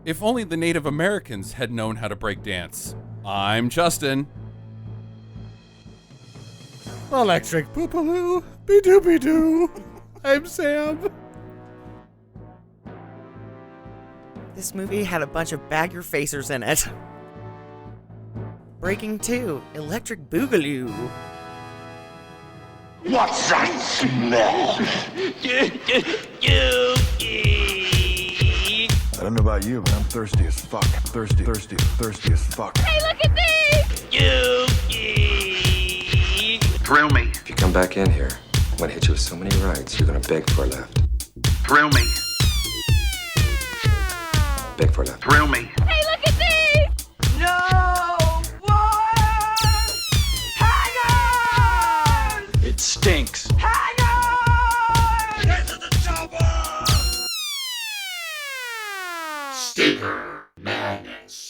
If only the Native Americans had known how to break dance. I'm Justin. Electric Boogaloo, be-doo. I'm Sam. This movie had a bunch of bag-your-facers in it. Breaking 2, Electric Boogaloo. What's that smell? I don't know about you, but I'm thirsty as fuck. Thirsty as fuck. Hey, look at me! Thrill me. If you come back in here, I'm gonna hit you with so many rights, you're gonna beg for a left. Thrill me. Beg for a left. Thrill me. Hey, look at me! It stinks.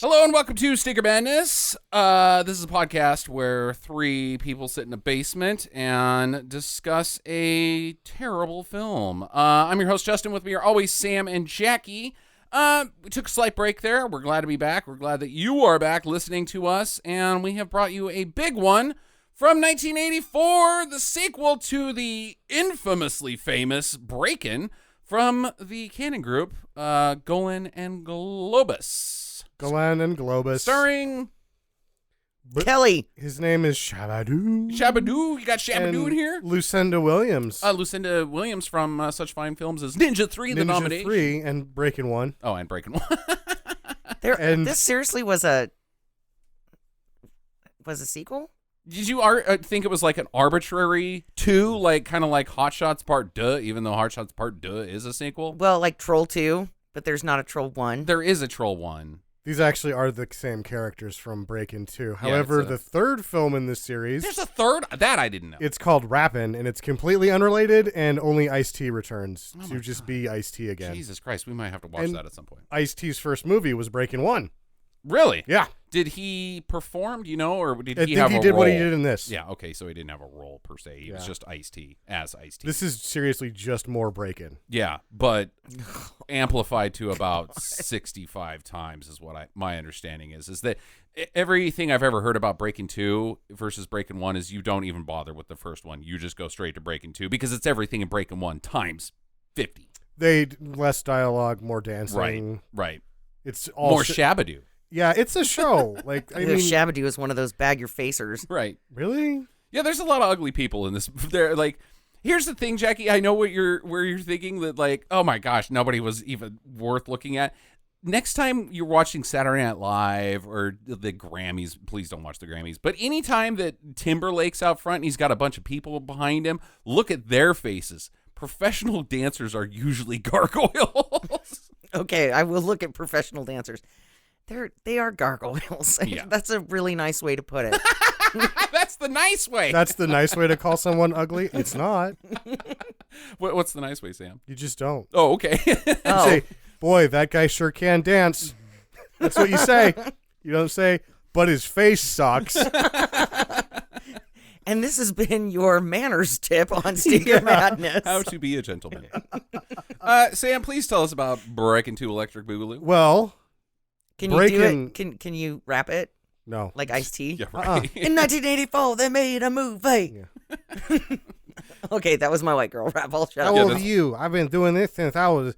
Hello and welcome to Stinker Madness. This is a podcast where three people sit in a basement and discuss a terrible film. I'm your host, Justin. With me are always Sam and Jackie. We took a slight break there. We're glad to be back. We're glad that you are back listening to us. And we have brought you a big one from 1984, the sequel to the infamously famous Breakin from the Canon Group, Golan and Globus. Golan and Globus. Starring Kelly. His name is Shabadoo. Shabadoo. You got Shabadoo in and here? Lucinda Williams. Lucinda Williams from such fine films as Ninja 3, The Ninja Nomination. 3 and Breakin' 1. Oh, and Breakin' 1. This seriously was a sequel? Did you think it was like an arbitrary 2, like kind of like Hot Shots Part 2, even though Hot Shots Part 2 is a sequel? Well, like Troll 2, but there's not a Troll 1. There is a Troll 1. These actually are the same characters from Breakin' 2. However, the third film in this series... There's a third? That I didn't know. It's called Rappin', and it's completely unrelated, and only Ice-T returns to just be Ice-T again. Jesus Christ, we might have to watch that at some point. Ice-T's first movie was Breakin' 1. Really? Yeah. Did he perform, do you know, or did I he think have he a did role? what he did in this. Yeah, okay, so he didn't have a role per se. He was just Ice-T, as Ice-T. This is seriously just more Breakin'. Yeah, but amplified to about 65 times is what my understanding is that everything I've ever heard about Breakin' 2 versus Breakin' 1 is you don't even bother with the first one. You just go straight to Breakin' 2 because it's everything in Breakin' 1 times 50. Less dialogue, more dancing. Right. It's all more Shabadoo. Yeah, it's a show. Like I mean, Shabadoo is one of those bag-your-facers. Right. Really? Yeah, there's a lot of ugly people in this. They're like, here's the thing, Jackie. I know where you're thinking that, like, oh my gosh, nobody was even worth looking at. Next time you're watching Saturday Night Live or the Grammys, please don't watch the Grammys. But anytime that Timberlake's out front and he's got a bunch of people behind him, look at their faces. Professional dancers are usually gargoyles. Okay, I will look at professional dancers. They are gargoyles. Yeah. That's a really nice way to put it. That's the nice way. That's the nice way to call someone ugly? It's not. What's the nice way, Sam? You just don't. Oh, okay. You say, boy, that guy sure can dance. That's what you say. You don't say, but his face sucks. And this has been your manners tip on Stinker Madness. How to be a gentleman. Sam, please tell us about Breakin' 2 Electric Boogaloo. Well, Can you do it? Can you rap it? No. Like Ice-T? Yeah, right. In 1984, they made a movie. Yeah. Okay, that was my white girl rap. I'll shut up. How old are you? I've been doing this since I was...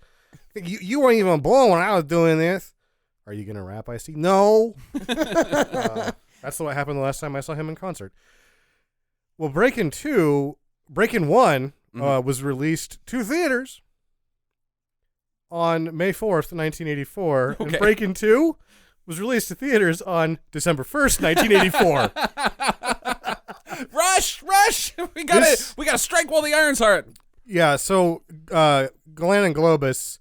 You weren't even born when I was doing this. Are you going to rap, Ice-T? No. That's what happened the last time I saw him in concert. Well, Breakin' 1 was released to theaters on May 4th, 1984. Okay. And Breakin' 2 was released to theaters on December 1st, 1984. Rush! We gotta strike while the iron's hot. Yeah, so Golan and Globus,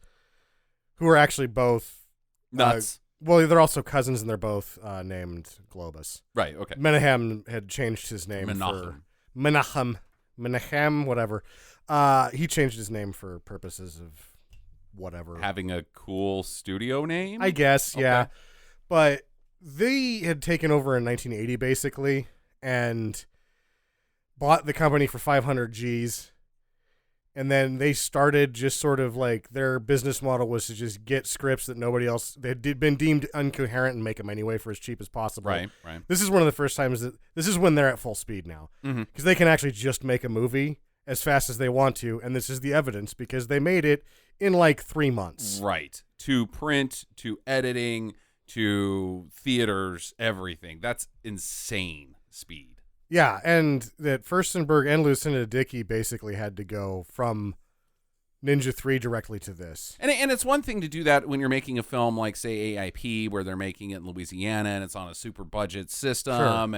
who are actually both nuts. Well, they're also cousins, and they're both named Globus. Right. Okay. Menahem had changed his name for Menahem, whatever. He changed his name for purposes of whatever. Having a cool studio name, I guess. Okay. Yeah, but they had taken over in 1980, basically, and bought the company for 500 G's. And then they started just sort of like their business model was to just get scripts that nobody else that had been deemed incoherent and make them anyway for as cheap as possible. Right. This is one of the first times that this is when they're at full speed now, because they can actually just make a movie as fast as they want to, and this is the evidence because they made it in like 3 months. Right. To print, to editing, to theaters, everything. That's insane speed. Yeah, and that Furstenberg and Lucinda Dickey basically had to go from Ninja 3 directly to this. And it's one thing to do that when you're making a film like, say, AIP, where they're making it in Louisiana and it's on a super budget system,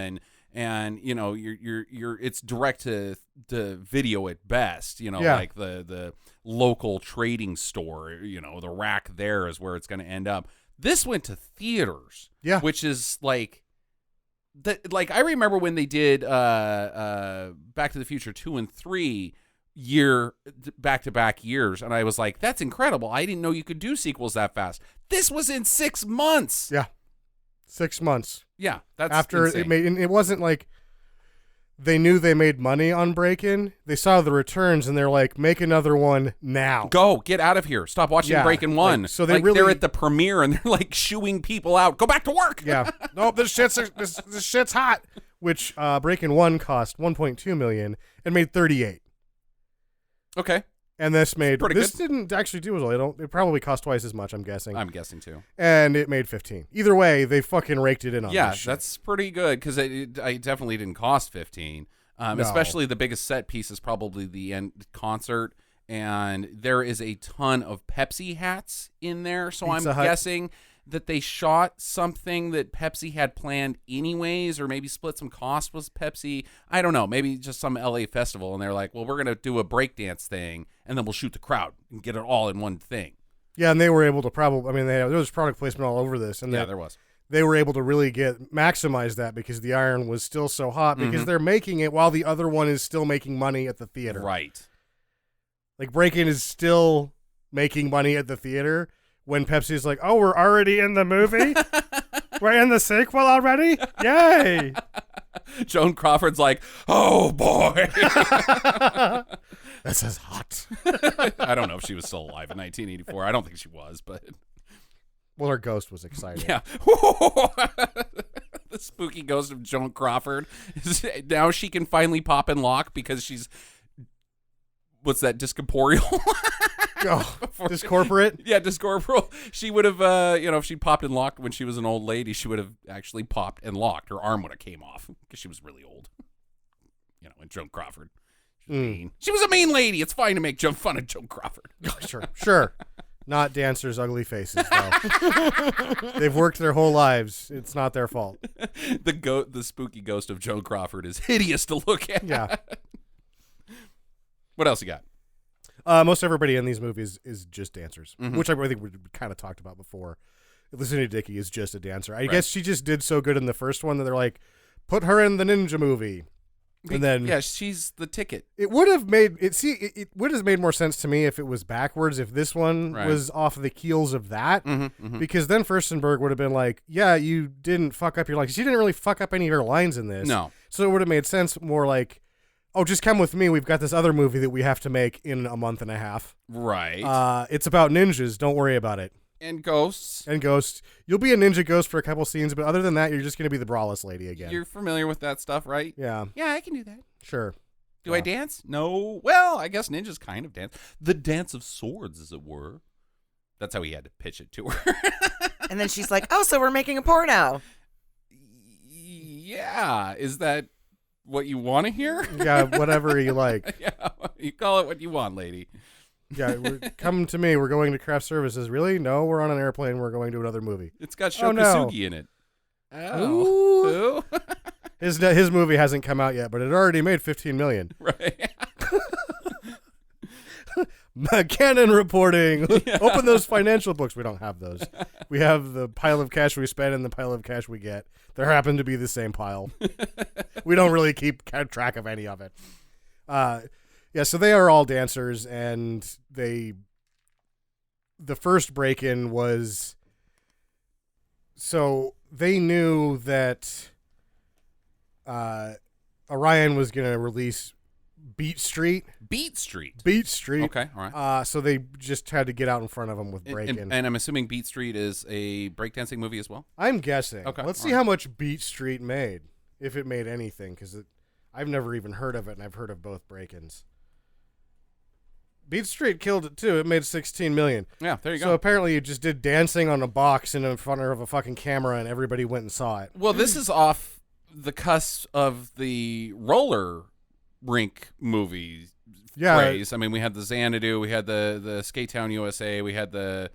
and you know you're it's direct to video at best. You know, like the local trading store. You know, the rack there is where it's going to end up. This went to theaters, which is like. Like I remember when they did Back to the Future 2 and 3 back-to-back years, and I was like, that's incredible. I didn't know you could do sequels that fast. This was in 6 months. Yeah. 6 months. Yeah, that's after insane. it made, and it wasn't like they knew they made money on Breakin. They saw the returns and they're like, make another one now. Go, get out of here. Stop watching Breakin' 1. Like, so they're at the premiere and they're like shooing people out. Go back to work. Yeah. No, this shit's hot. Which Breakin' 1 cost $1.2 million and made 38. Okay. And this pretty good. didn't actually do as well. It probably cost twice as much, I'm guessing. I'm guessing too. And it made 15. Either way, they fucking raked it in on Yeah, this shit. that's pretty good because I definitely didn't cost 15. No. Especially the biggest set piece is probably the end concert, and there is a ton of Pepsi hats in there. So Pizza I'm Hut. guessing that they shot something that Pepsi had planned anyways, or maybe split some cost with Pepsi. I don't know. Maybe just some LA festival, and they're like, well, we're going to do a breakdance thing, and then we'll shoot the crowd and get it all in one thing. Yeah, and they were able to there was product placement all over this. And there was. They were able to really maximize that because the iron was still so hot because they're making it while the other one is still making money at the theater. Right. Like Breakin' is still making money at the theater when Pepsi's like, oh, we're already in the movie? We're in the sequel already? Yay! Joan Crawford's like, oh, boy. This is hot. I don't know if she was still alive in 1984. I don't think she was, but... Well, her ghost was excited. Yeah. The spooky ghost of Joan Crawford. Now she can finally pop and lock because she's... What's that, discorporeal? Oh, discorporate? Yeah, discorporeal. She would have, if she popped and locked when she was an old lady, she would have actually popped and locked. Her arm would have came off because she was really old. And Joan Crawford. She was mean. She was a mean lady. It's fine to make fun of Joan Crawford. Sure. Not dancers' ugly faces, though. They've worked their whole lives. It's not their fault. The spooky ghost of Joan Crawford is hideous to look at. Yeah. What else you got? Most everybody in these movies is just dancers, which I think we kind of talked about before. Lucinda Dickey is just a dancer. I guess she just did so good in the first one that they're like, put her in the ninja movie. And then she's the ticket. It would have made it would have made more sense to me if it was backwards, if this one was off of the heels of that. Because then Furstenberg would have been like, yeah, you didn't fuck up your lines. She didn't really fuck up any of her lines in this. No. So it would have made sense more like, oh, just come with me. We've got this other movie that we have to make in a month and a half. Right. It's about ninjas. Don't worry about it. And ghosts. You'll be a ninja ghost for a couple scenes, but other than that, you're just going to be the braless lady again. You're familiar with that stuff, right? Yeah. Yeah, I can do that. Sure. Do I dance? No. Well, I guess ninjas kind of dance. The dance of swords, as it were. That's how he had to pitch it to her. And then she's like, oh, so we're making a porno. Yeah. Is that what you want to hear? Yeah, whatever you like. Yeah, you call it what you want, lady. Yeah, come to me. We're going to craft services. Really? No, we're on an airplane. We're going to another movie. It's got Shokasugi in it. Oh. His movie hasn't come out yet, but it already made $15 million. Right. Canon reporting. Yeah. Open those financial books. We don't have those. We have the pile of cash we spend and the pile of cash we get. There happen to be the same pile. We don't really keep track of any of it. Yeah, so they are all dancers, and the first break-in was, so they knew that Orion was going to release Beat Street. Beat Street. Beat Street. Okay, all right. So they just had to get out in front of them with Breakin. And I'm assuming Beat Street is a breakdancing movie as well? I'm guessing. Okay, Let's all see right. how much Beat Street made, if it made anything, because I've never even heard of it, and I've heard of both Breakins. Beat Street killed it too. It made $16 million. Yeah, there you So go. apparently, you just did dancing on a box in front of a fucking camera, and everybody went and saw it. Well, this is off the cusp of the roller rink movie phrase. I mean, we had the Xanadu, we had the Skate Town USA, we had the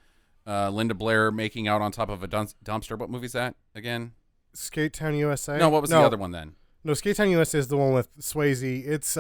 Linda Blair making out on top of a dumpster. What movie's that again? Skate Town USA? No, what was the other one then? No, Skate Town USA is the one with Swayze. It's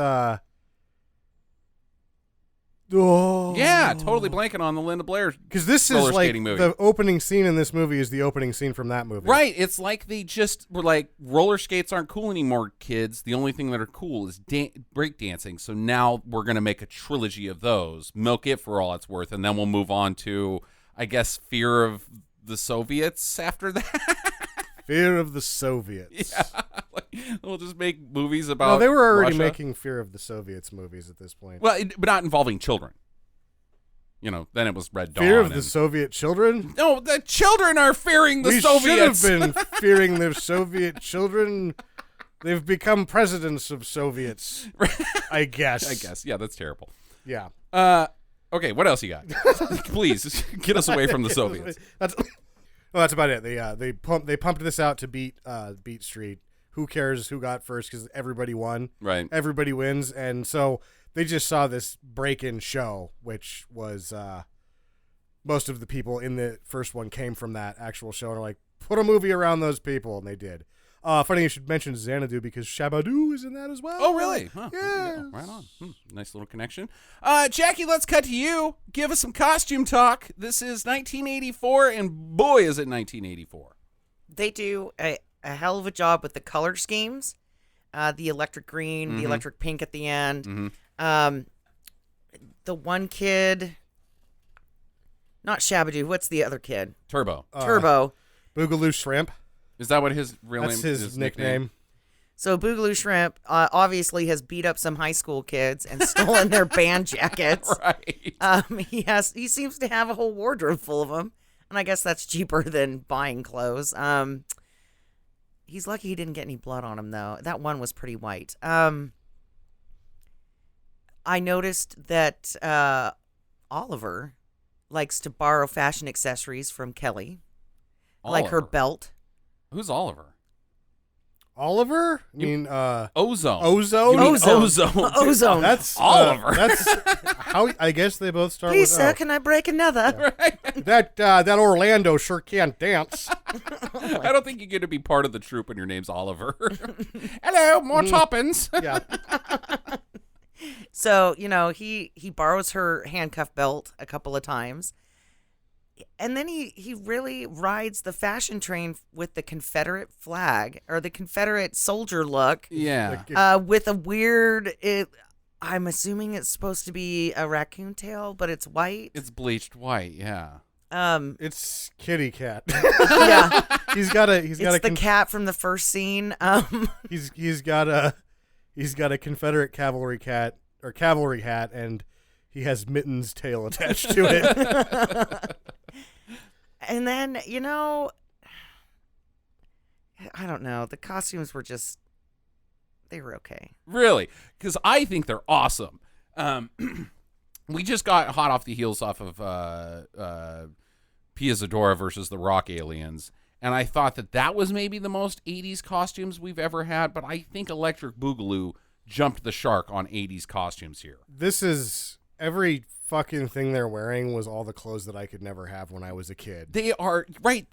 Yeah, totally blanking on the Linda Blair. because this is roller like skating movie. the opening scene in this movie is the opening scene from that movie. Right, it's like they just were like, roller skates aren't cool anymore, kids. The only thing that are cool is breakdancing. So now we're going to make a trilogy of those, milk it for all it's worth, and then we'll move on to, I guess, Fear of the Soviets after that. Fear of the Soviets. Yeah, like, we'll just make movies about No, they were already Russia. making Fear of the Soviets movies at this point. Well, but not involving children. You know, then it was Red Dawn. Fear of the and- Soviet children? No, the children are fearing the we Soviets. should have been fearing the Soviet children. They've become presidents of Soviets, I guess. I guess. Yeah, that's terrible. Yeah. Okay, what else you got? Please get us away from the Soviets. That's about it. They pumped this out to beat Street. Who cares who got first? Because everybody won. Right. Everybody wins, and so they just saw this break-in show, which was most of the people in the first one came from that actual show, and are like, put a movie around those people, and they did. Funny you should mention Xanadu because Shabadoo is in that as well. Oh, really? Huh. Yeah. Right on. Nice little connection. Jackie, let's cut to you. Give us some costume talk. This is 1984, and boy, is it 1984. They do a hell of a job with the color schemes. The electric green, the electric pink at the end. The one kid, not Shabadoo, what's the other kid? Turbo. Turbo. Boogaloo Shrimp. Is that what his real That's name his nickname. So Boogaloo Shrimp obviously has beat up some high school kids and stolen their band jackets. Right. He seems to have a whole wardrobe full of them, and I guess that's cheaper than buying clothes. He's lucky he didn't get any blood on him though. That one was pretty white. I noticed that Oliver likes to borrow fashion accessories from Kelly, like her Oliver. belt. Who's Oliver? Oliver? I mean, Ozone. Ozone? You mean Ozone. Ozone. Ozone. That's Oliver. That's how I guess they both start Please, with sir, O. can I break another? That Orlando sure can't dance. I don't think you get to be part of the troupe when your name's Oliver. Hello, more toppings. Yeah. So, he borrows her handcuff belt a couple of times. And then he really rides the fashion train with the Confederate flag or the Confederate soldier look Yeah. with a weird, I'm assuming it's supposed to be a raccoon tail, but it's white. It's bleached white, yeah. It's Kitty Cat. Yeah. He's got a It's the cat from the first scene. he's got a Confederate cavalry cat or cavalry hat, and he has Mitten's tail attached to it. And then, I don't know. The costumes were they were okay. Really? Because I think they're awesome. We just got hot off the heels off of Pia Zadora versus the Rock Aliens, and I thought that was maybe the most 80s costumes we've ever had, but I think Electric Boogaloo jumped the shark on 80s costumes here. This is every fucking thing they're wearing was all the clothes that I could never have when I was a kid. They are, right,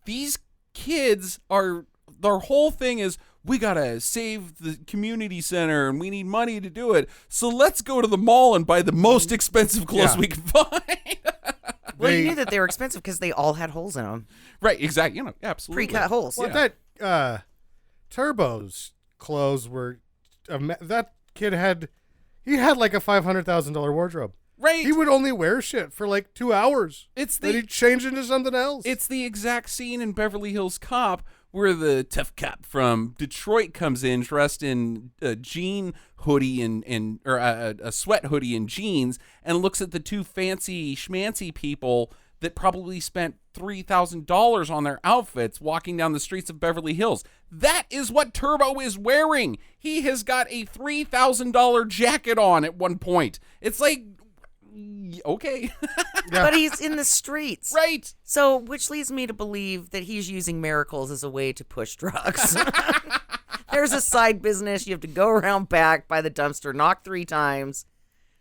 these kids are, their whole thing is, we gotta save the community center and we need money to do it. So let's go to the mall and buy the most expensive clothes Yeah. we can find. Well, you knew that they were expensive because they all had holes in them. Right, exactly. Absolutely. Pre-cut holes. Well, that Turbo's clothes were that kid had like a $500,000 wardrobe. Right. He would only wear shit for like 2 hours. It's Then he'd change into something else. It's the exact scene in Beverly Hills Cop where the tough cop from Detroit comes in dressed in a jean hoodie and or a sweat hoodie and jeans and looks at the two fancy schmancy people that probably spent $3,000 on their outfits walking down the streets of Beverly Hills. That is what Turbo is wearing. He has got a $3,000 jacket on at one point. It's like, okay. But he's in the streets. Right. So, which leads me to believe that he's using miracles as a way to push drugs. There's a side business. You have to go around back by the dumpster, knock 3 times.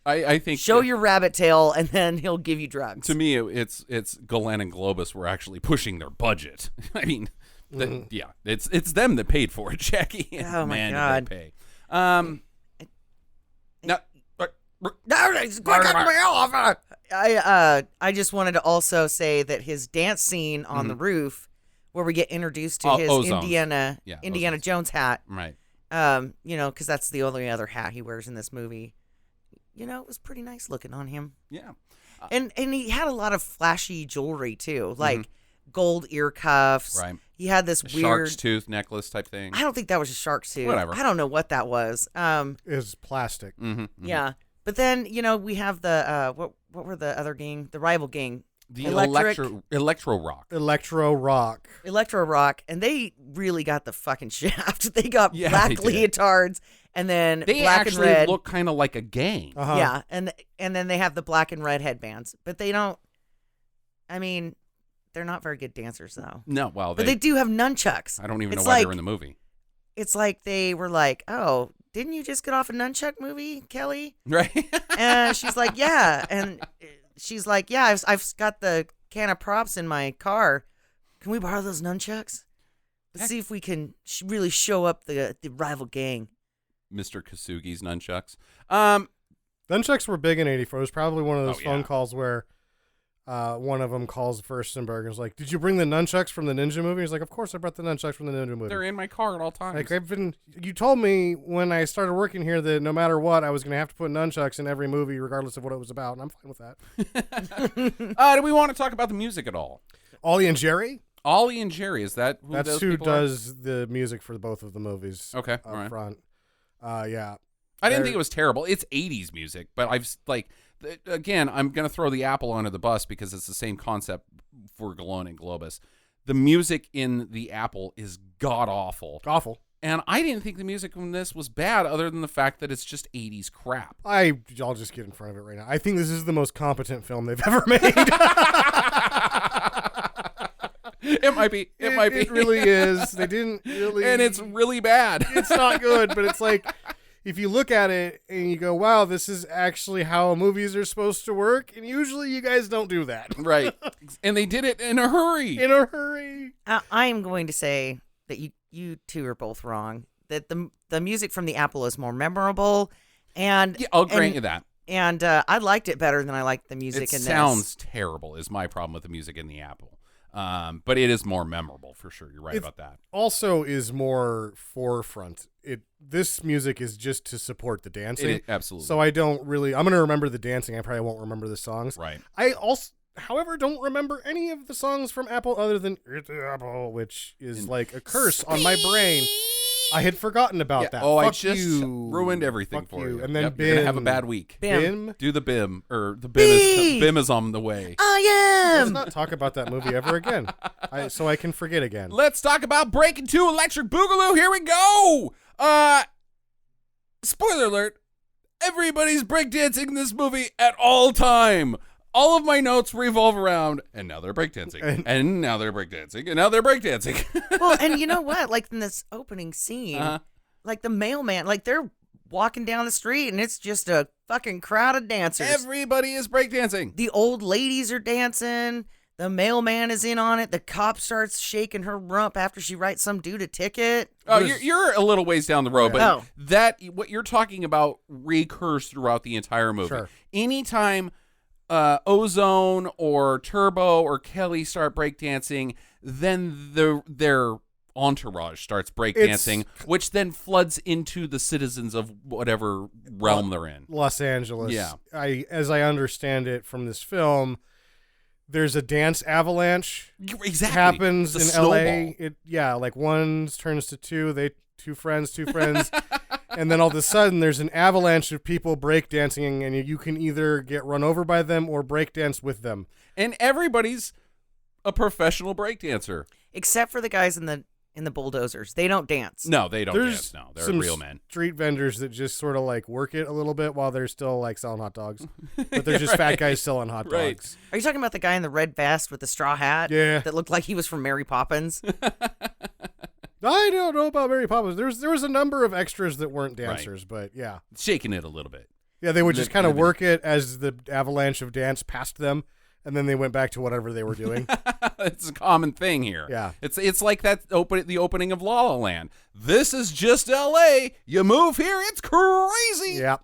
I think show your rabbit tail, and then he'll give you drugs. To me, it's Golan and Globus were actually pushing their budget. I mean, yeah, it's them that paid for it, Jackie. Oh my Man, God! Did they pay. I just wanted to also say that his dance scene on the roof, where we get introduced to his Ozones. Indiana Jones hat, right? Because that's the only other hat he wears in this movie. It was pretty nice looking on him. Yeah. And he had a lot of flashy jewelry, too, like gold ear cuffs. Right. He had this weird... shark's tooth necklace type thing. I don't think that was a shark's tooth. Whatever. I don't know what that was. It was plastic. Yeah. But then, we have the... what were the other gang? The rival gang. The Electro Rock. Electro Rock. And they really got the fucking shaft. They got black leotards. And then they black and red. actually look kind of like a gang. Uh-huh. Yeah, and then they have the black and red headbands, but they don't. I mean, they're not very good dancers, though. No, well, but they do have nunchucks. I don't even know why they're in the movie. It's like they were like, "Oh, didn't you just get off a nunchuck movie, Kelly?" Right? And she's like, "Yeah," and she's like, "Yeah, I've got the can of props in my car. Can we borrow those nunchucks? Let's see if we can really show up the rival gang." Mr. Kasugi's nunchucks. Nunchucks were big in '84. It was probably one of those phone calls where one of them calls Furstenberg and is like, "Did you bring the nunchucks from the Ninja movie?" He's like, "Of course I brought the nunchucks from the Ninja movie. They're in my car at all times." Like, you told me when I started working here that no matter what, I was going to have to put nunchucks in every movie, regardless of what it was about, and I'm fine with that. Do we want to talk about the music at all? Ollie and Jerry? Ollie and Jerry, is that who That's those who people does are? the music for both of the movies. Okay, up all right. front. Yeah. I didn't think it was terrible. It's 80s music, but again, I'm going to throw the Apple under the bus because it's the same concept for Golan and Globus. The music in the Apple is god-awful. Awful. And I didn't think the music from this was bad other than the fact that it's just 80s crap. I'll just get in front of it right now. I think this is the most competent film they've ever made. It might be. It might be. It really is. They didn't really... And it's really bad. It's not good, but it's like... If you look at it and you go, wow, this is actually how movies are supposed to work, and usually you guys don't do that. Right. And they did it in a hurry. I am going to say that you two are both wrong. That the music from the Apple is more memorable, and I'll grant you that. And I liked it better than I liked the music in this. It sounds terrible is my problem with the music in the Apple. But it is more memorable for sure. You're right about that. Also is more forefront. This music is just to support the dancing. Absolutely. So I'm going to remember the dancing. I probably won't remember the songs. Right. I also, however, don't remember any of the songs from Apple other than It's the Apple, which is like a curse on my brain. I had forgotten about that. Oh, Fuck I just you. ruined everything Fuck for you. And then You're gonna have a bad week. Bim. Do the BIM, or the BIM is on the way. I am. Let's not talk about that movie ever again, so I can forget again. Let's talk about Breakin' 2 Electric Boogaloo. Here we go. Spoiler alert. Everybody's breakdancing in this movie at all time. All of my notes revolve around, and now they're breakdancing, and now they're breakdancing, and now they're breakdancing. Well, and you know what? Like in this opening scene, like the mailman, like they're walking down the street, and it's just a fucking crowd of dancers. Everybody is breakdancing. The old ladies are dancing. The mailman is in on it. The cop starts shaking her rump after she writes some dude a ticket. Oh, you're a little ways down the road, but Oh. what you're talking about recurs throughout the entire movie. Sure. Anytime Ozone or Turbo or Kelly start breakdancing, then their entourage starts breakdancing, which then floods into the citizens of whatever realm they're in. Los Angeles. Yeah. As I understand it from this film, there's a dance avalanche. Exactly. Happens It's a in snowball. LA. Like one turns to two. Two friends, and then all of a sudden there's an avalanche of people breakdancing, and you can either get run over by them or breakdance with them. And everybody's a professional breakdancer. Except for the guys in the bulldozers. They don't dance. No, they don't There's dance. No, they're some real men. street vendors that just sort of like work it a little bit while they're still like selling hot dogs, but they're just fat guys selling hot Right. dogs. Are you talking about the guy in the red vest with the straw hat? Yeah. That looked like he was from Mary Poppins? I don't know about Mary Poppins. There was a number of extras that weren't dancers, but yeah. Shaking it a little bit. Yeah, they would just kind of living work it as the avalanche of dance passed them, and then they went back to whatever they were doing. It's a common thing here. Yeah. It's like the opening of La La Land. This is just L.A. You move here, it's crazy. Yeah.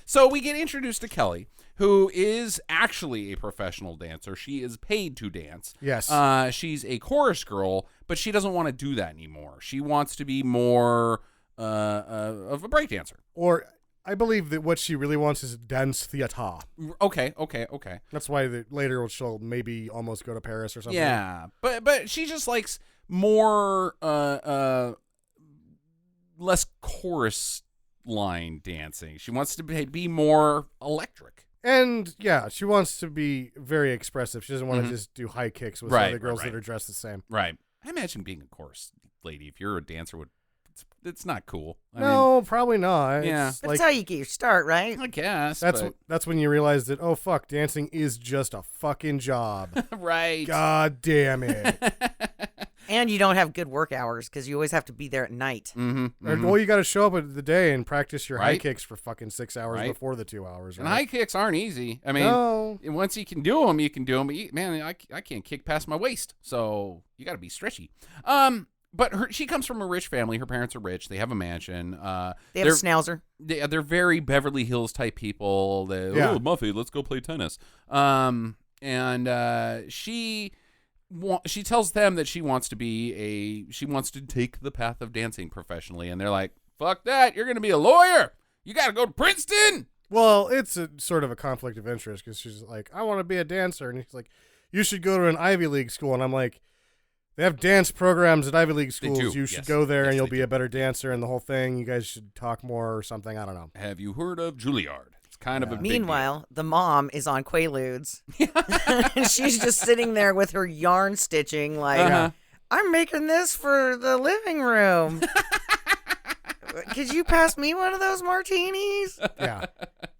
So we get introduced to Kelly, who is actually a professional dancer. She is paid to dance. Yes. She's a chorus girl, but she doesn't want to do that anymore. She wants to be more of a breakdancer. Or I believe that what she really wants is dance theater. Okay. That's why later she'll maybe almost go to Paris or something. Yeah, but she just likes more less chorus line dancing. She wants to be more electric. And yeah, she wants to be very expressive. She doesn't want to just do high kicks with other girls that are dressed the same. Right. I imagine being a chorus lady, if you're a dancer, it's not cool. Probably not. Yeah. It's But like, it's how you get your start, right? I guess. that's when you realize that, oh fuck, dancing is just a fucking job. right. God damn it. And you don't have good work hours because you always have to be there at night. Mm-hmm. Well, you got to show up at the day and practice your high Right. kicks for fucking 6 hours Right. before the 2 hours. And right? high kicks aren't easy. I mean, No. once you can do them, you can do them. But man, I can't kick past my waist, so you got to be stretchy. But she comes from a rich family. Her parents are rich. They have a mansion. They have a they're- schnauzer. They're very Beverly Hills type people. Yeah. Oh, Muffy, let's go play tennis. She tells them that she wants to take the path of dancing professionally, and they're like, "Fuck that! You're gonna be a lawyer. You got to go to Princeton." Well, it's a sort of a conflict of interest because she's like, I want to be a dancer. And he's like, you should go to an Ivy League school. And I'm like, they have dance programs at Ivy League schools. do, You should yes. go there Yes, and you'll they be do. a better dancer and the whole thing. You guys should talk more or something. I don't know. Have you heard of Juilliard? It's kind of a big deal. Meanwhile, the mom is on Quaaludes. And she's just sitting there with her yarn stitching like, Uh-huh. I'm making this for the living room. Could you pass me one of those martinis? Yeah.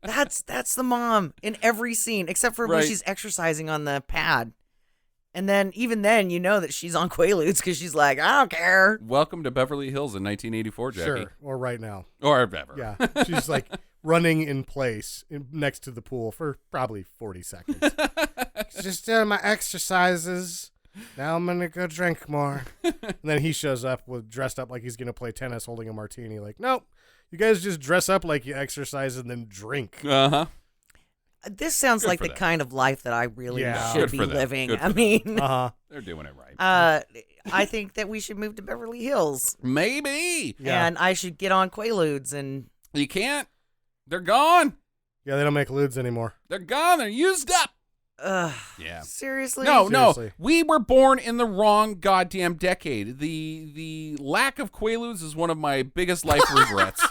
That's the mom in every scene, except for when Right. she's exercising on the pad. And then, even then, you know that she's on Quaaludes because she's like, I don't care. Welcome to Beverly Hills in 1984, Jackie. Sure. Or right now. Or ever. Yeah. She's like running in place next to the pool for probably 40 seconds. Just doing my exercises. Now I'm going to go drink more. And then he shows up dressed up like he's going to play tennis holding a martini. Like, nope. You guys just dress up like you exercise and then drink. Uh-huh. This sounds Good like for the them. kind of life that I really Yeah. should Good be for them. living. Good for I them. mean, Uh-huh. They're doing it right. I think that we should move to Beverly Hills. Maybe. Yeah. And I should get on Quaaludes and You can't. They're gone. Yeah, they don't make ludes anymore. They're gone. They're used up. Yeah. seriously? No, Seriously. we were born in the wrong goddamn decade. The lack of Quaaludes is one of my biggest life regrets.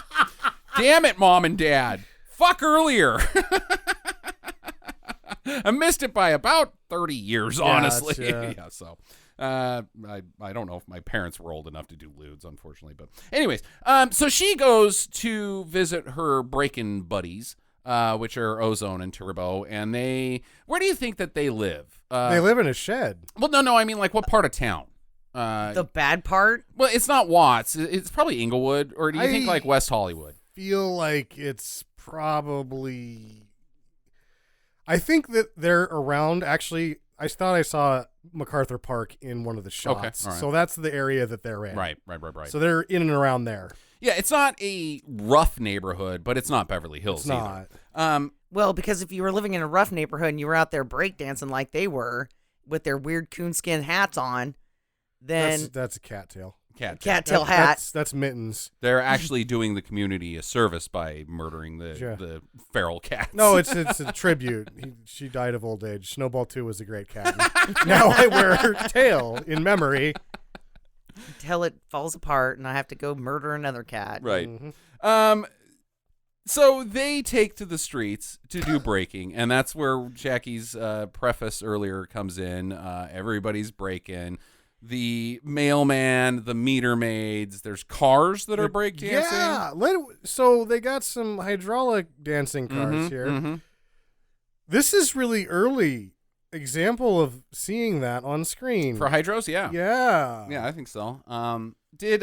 Damn it, Mom and Dad. Fuck earlier. I missed it by about 30 years, honestly. Yeah. Yeah, so I don't know if my parents were old enough to do lewds, unfortunately. But anyways, so she goes to visit her Breakin buddies, which are Ozone and Turbo, and where do you think that they live? They live in a shed. Well, no, I mean, like, what part of town? The bad part? Well, it's not Watts. It's probably Inglewood, or do you think, like, West Hollywood? Feel like it's probably... I think that they're around, actually. I thought I saw MacArthur Park in one of the shots. all right. So that's the area that they're in. Right. So they're in and around there. Yeah, it's not a rough neighborhood, but it's not Beverly Hills It's not. either. Well, because if you were living in a rough neighborhood and you were out there breakdancing like they were with their weird coonskin hats on, then That's a cattail. cattail hat. That's Mittens. They're actually doing the community a service by murdering the Yeah. the feral cats. No, it's a tribute. She died of old age. Snowball 2 was a great cat. Now I wear her tail in memory. Until it falls apart and I have to go murder another cat. right. Mhm. So they take to the streets to do breaking, and that's where Jackie's preface earlier comes in. Everybody's breaking. The mailman, the meter maids. There's cars that are breakdancing. Yeah. So they got some hydraulic dancing cars here. Mm-hmm. This is really early example of seeing that on screen. For hydros, yeah. Yeah. I think so. Did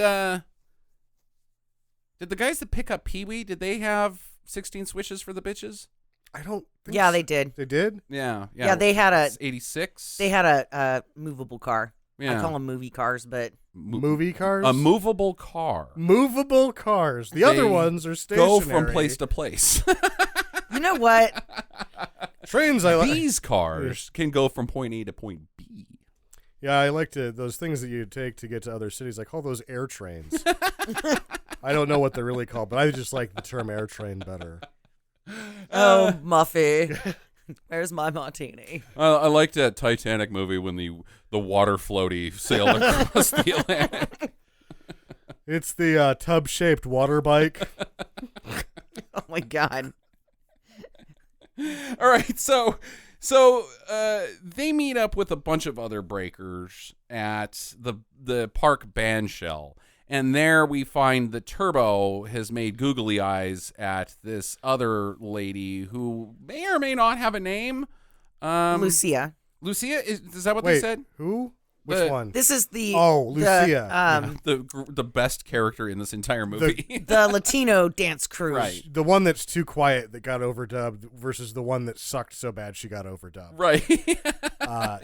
the guys that pick up Pee-wee, did they have 16 switches for the bitches? I don't think Yeah, so. they did. They did? Yeah. Yeah, they had a It's 86. they had a movable car. Yeah. I call them movie cars, but Movie cars? A movable car. Movable cars. The other They ones are stationary. Go from place to place. you know what? Trains I like. These cars can go from point A to point B. Yeah, I like those things that you take to get to other cities. I call those air trains. I don't know what they're really called, but I just like the term air train better. Oh, Muffy. Where's my martini? I liked that Titanic movie when the water floaty sailed across the Atlantic. It's the tub-shaped water bike. Oh my god. All right, so they meet up with a bunch of other breakers at the park band shell, and there we find that Turbo has made googly eyes at this other lady who may or may not have a name. Lucia. Lucia, is that what Wait, they said? who? Which one? This is the Lucia. The best character in this entire movie. the Latino dance crew. Right. The one that's too quiet that got overdubbed versus the one that sucked so bad she got overdubbed. Right.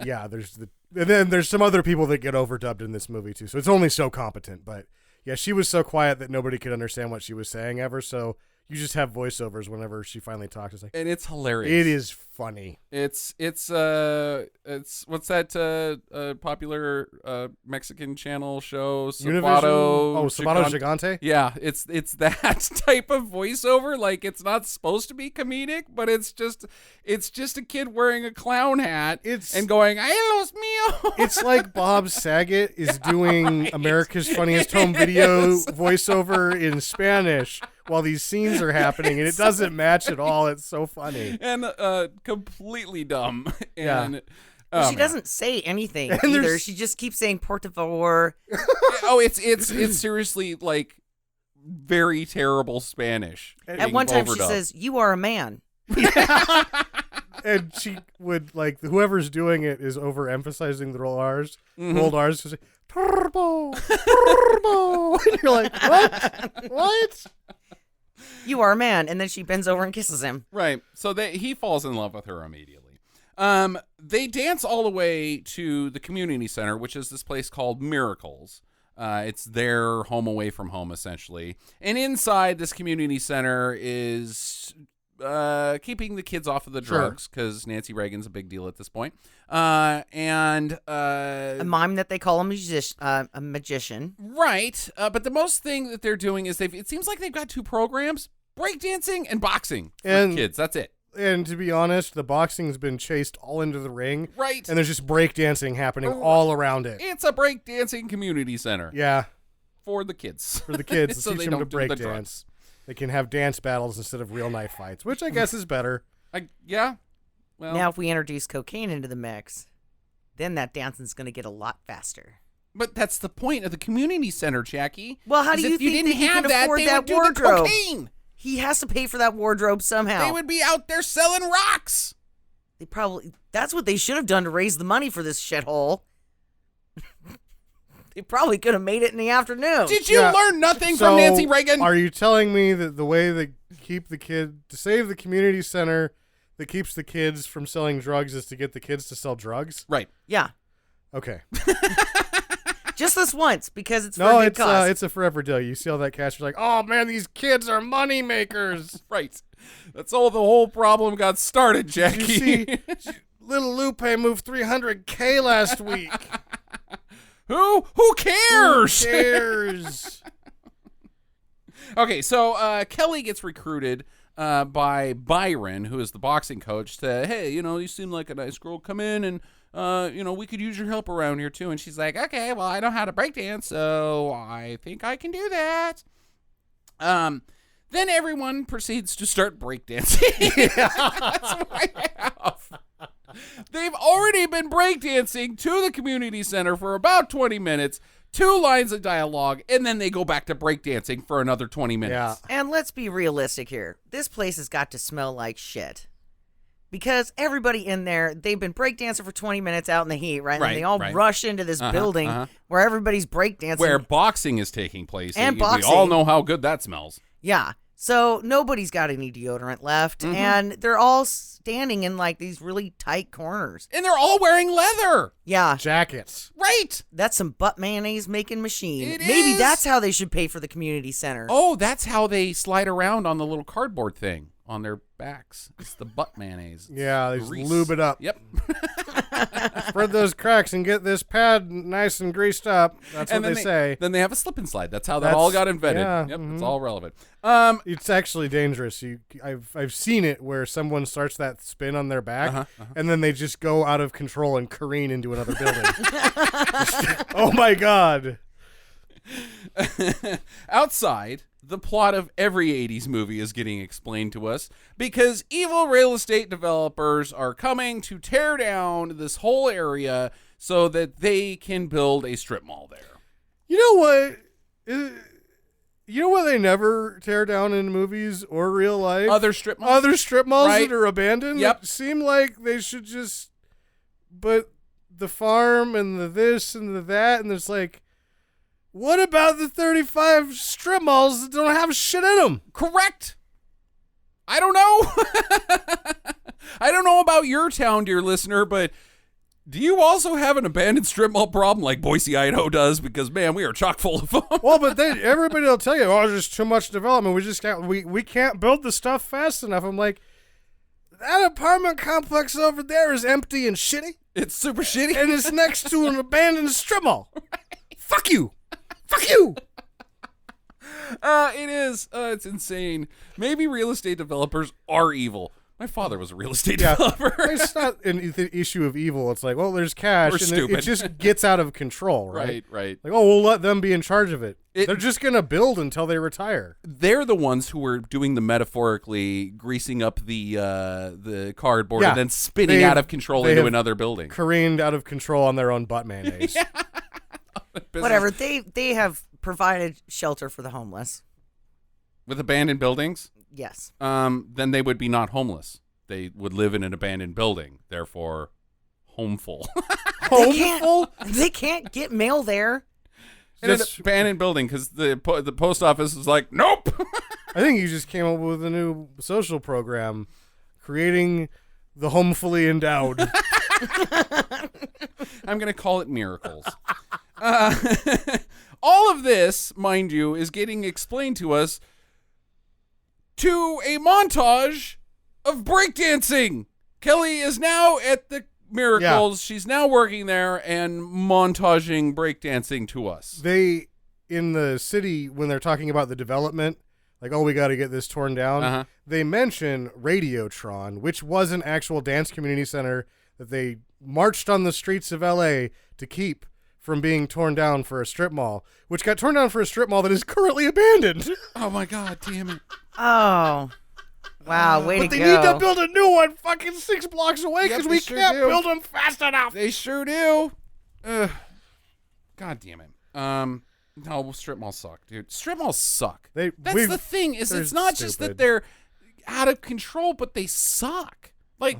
Yeah, and then there's some other people that get overdubbed in this movie too. So it's only so competent, but yeah, she was so quiet that nobody could understand what she was saying ever. So you just have voiceovers whenever she finally talks. It's like, And it's hilarious. it is funny. It's what's that popular Mexican channel show? Univision? Shabadoo. Shabadoo Gigante? Yeah, it's that type of voiceover. Like, it's not supposed to be comedic, but it's just a kid wearing a clown hat and going, "Ay, los míos." It's like Bob Saget is doing America's Funniest Home Video voiceover in Spanish while these scenes are happening, and it doesn't match at all. It's so funny. And completely dumb. Yeah. And She doesn't say anything And either. there's- She just keeps saying "por favor." it's seriously like very terrible Spanish. At one time, she says, "You are a man." And she would, like, whoever's doing it is overemphasizing the rolled R's. Mm-hmm. Rolled R's. She's like, turbo, turbo. And you're like, what? What? You are a man, and then she bends over and kisses him. Right. So he falls in love with her immediately. They dance all the way to the community center, which is this place called Miracles. It's their home away from home, essentially. And inside this community center is keeping the kids off of the drugs, because Nancy Reagan's a big deal at this point. And A mime that they call a magician. right. But the most thing that they're doing is it seems like they've got two programs: breakdancing and boxing for And- kids. That's it. And to be honest, the boxing's been chased all into the ring. Right. And there's just breakdancing happening all around it. It's a breakdancing community center Yeah, for the kids. for the kids. So Teach they them to don't do the break drugs. dance. They can have dance battles instead of real knife fights, which I guess is better. Yeah. Well, Now, if we introduce cocaine into the mix, then that dancing's going to get a lot faster. but that's the point of the community center, Jackie. Well, how do is you if you think didn't that you have can that, afford they that would do wardrobe? the cocaine. He has to pay for that wardrobe somehow. They would be out there selling rocks. That's what they should have done to raise the money for this shithole. They probably could have made it in the afternoon. Did you Yeah. learn nothing So, from Nancy Reagan? Are you telling me that the way they keep the kid to save the community center that keeps the kids from selling drugs is to get the kids to sell drugs? Right. Yeah. Okay. Just this once, because it's for No, a good cause. it's a forever deal. You see all that cash, you're like, oh man, these kids are money makers. Right. That's all the whole problem got started, Jackie. You see, little Lupe moved 300K last week. Who cares? Who cares? Okay, so Kelly gets recruited by Byron, who is the boxing coach, to, hey, you seem like a nice girl. Come in and, we could use your help around here too. And she's like, okay, well, I know how to breakdance, so I think I can do that. Then everyone proceeds to start breakdancing. That's what I have. They've already been breakdancing to the community center for about 20 minutes, 2 lines of dialogue, and then they go back to breakdancing for another 20 minutes. Yeah. And let's be realistic here. This place has got to smell like shit. Because everybody in there, they've been breakdancing for 20 minutes out in the heat, right? And they all rush into this building where everybody's breakdancing. Where boxing is taking place. And boxing. We all know how good that smells. Yeah. So nobody's got any deodorant left. And they're all standing in like these really tight corners. And they're all wearing leather. Yeah. Jackets. Right. That's some butt mayonnaise making machine. It Maybe is. that's how they should pay for the community center. Oh, that's how they slide around on the little cardboard thing on their backs. It's the butt mayonnaise. Yeah, they just Grease. lube it up. Yep. Spread those cracks and get this pad nice and greased up. That's what then they say. Then they have a slip and slide. That's how that That's- all got invented. yeah, Yep, mhm. it's all relevant. It's actually dangerous. I've seen it where someone starts that spin on their back, and then they just go out of control and careen into another building. Oh my god! Outside, the plot of every 80s movie is getting explained to us because evil real estate developers are coming to tear down this whole area so that they can build a strip mall there. You know what? You know what they never tear down in movies or real life? Other strip malls? Other strip malls Right. that are abandoned. Yep. It seem like they should just, but the farm and the this and the that, and it's like, what about the 35 strip malls that don't have shit in them? Correct. I don't know. I don't know about your town, dear listener, but do you also have an abandoned strip mall problem like Boise, Idaho does? Because, man, we are chock full of them. Well, but everybody will tell you, oh, there's too much development. We just can't, we can't build the stuff fast enough. I'm like, that apartment complex over there is empty and shitty, It's super shitty. and it's next to an abandoned strip mall. Fuck you. Fuck you. It is. It's insane. Maybe real estate developers are evil. My father was a real estate developer. It's not an issue of evil. It's like, well, there's cash, We're and stupid. it just gets out of control, right? Right. Like, oh, we'll let them be in charge of it. It- They're just gonna build until they retire. They're the ones who were doing the metaphorically greasing up the cardboard Yeah. and then spinning They- out of control they into have another building. Careened out of control on their own butt mayonnaise. Whatever. They have provided shelter for the homeless. With abandoned buildings, Yes. then they would be not homeless. They would live in an abandoned building, therefore homeful. They can't get mail there. In an That's- abandoned building because the post office is like, nope. I think you just came up with a new social program, creating the homefully endowed. I'm going to call it miracles. All of this, mind you, is getting explained to us to a montage of breakdancing. Kelly is now at the miracles. She's now working there and montaging breakdancing to us. They, in the city, when they're talking about the development, like, oh, we got to get this torn down, they mention Radiotron, which was an actual dance community center that they marched on the streets of L.A. to keep from being torn down for a strip mall, which got torn down for a strip mall that is currently abandoned. Oh, my God, damn it. Oh. Wow, way But to they go. need to build a new one fucking 6 blocks away Yep, because they we sure can't do. build them fast enough. They sure do. Ugh. God damn it. No, strip malls suck, dude. Strip malls suck. That's the thing, is they're it's not just that stupid. they're out of control, but they suck. Like,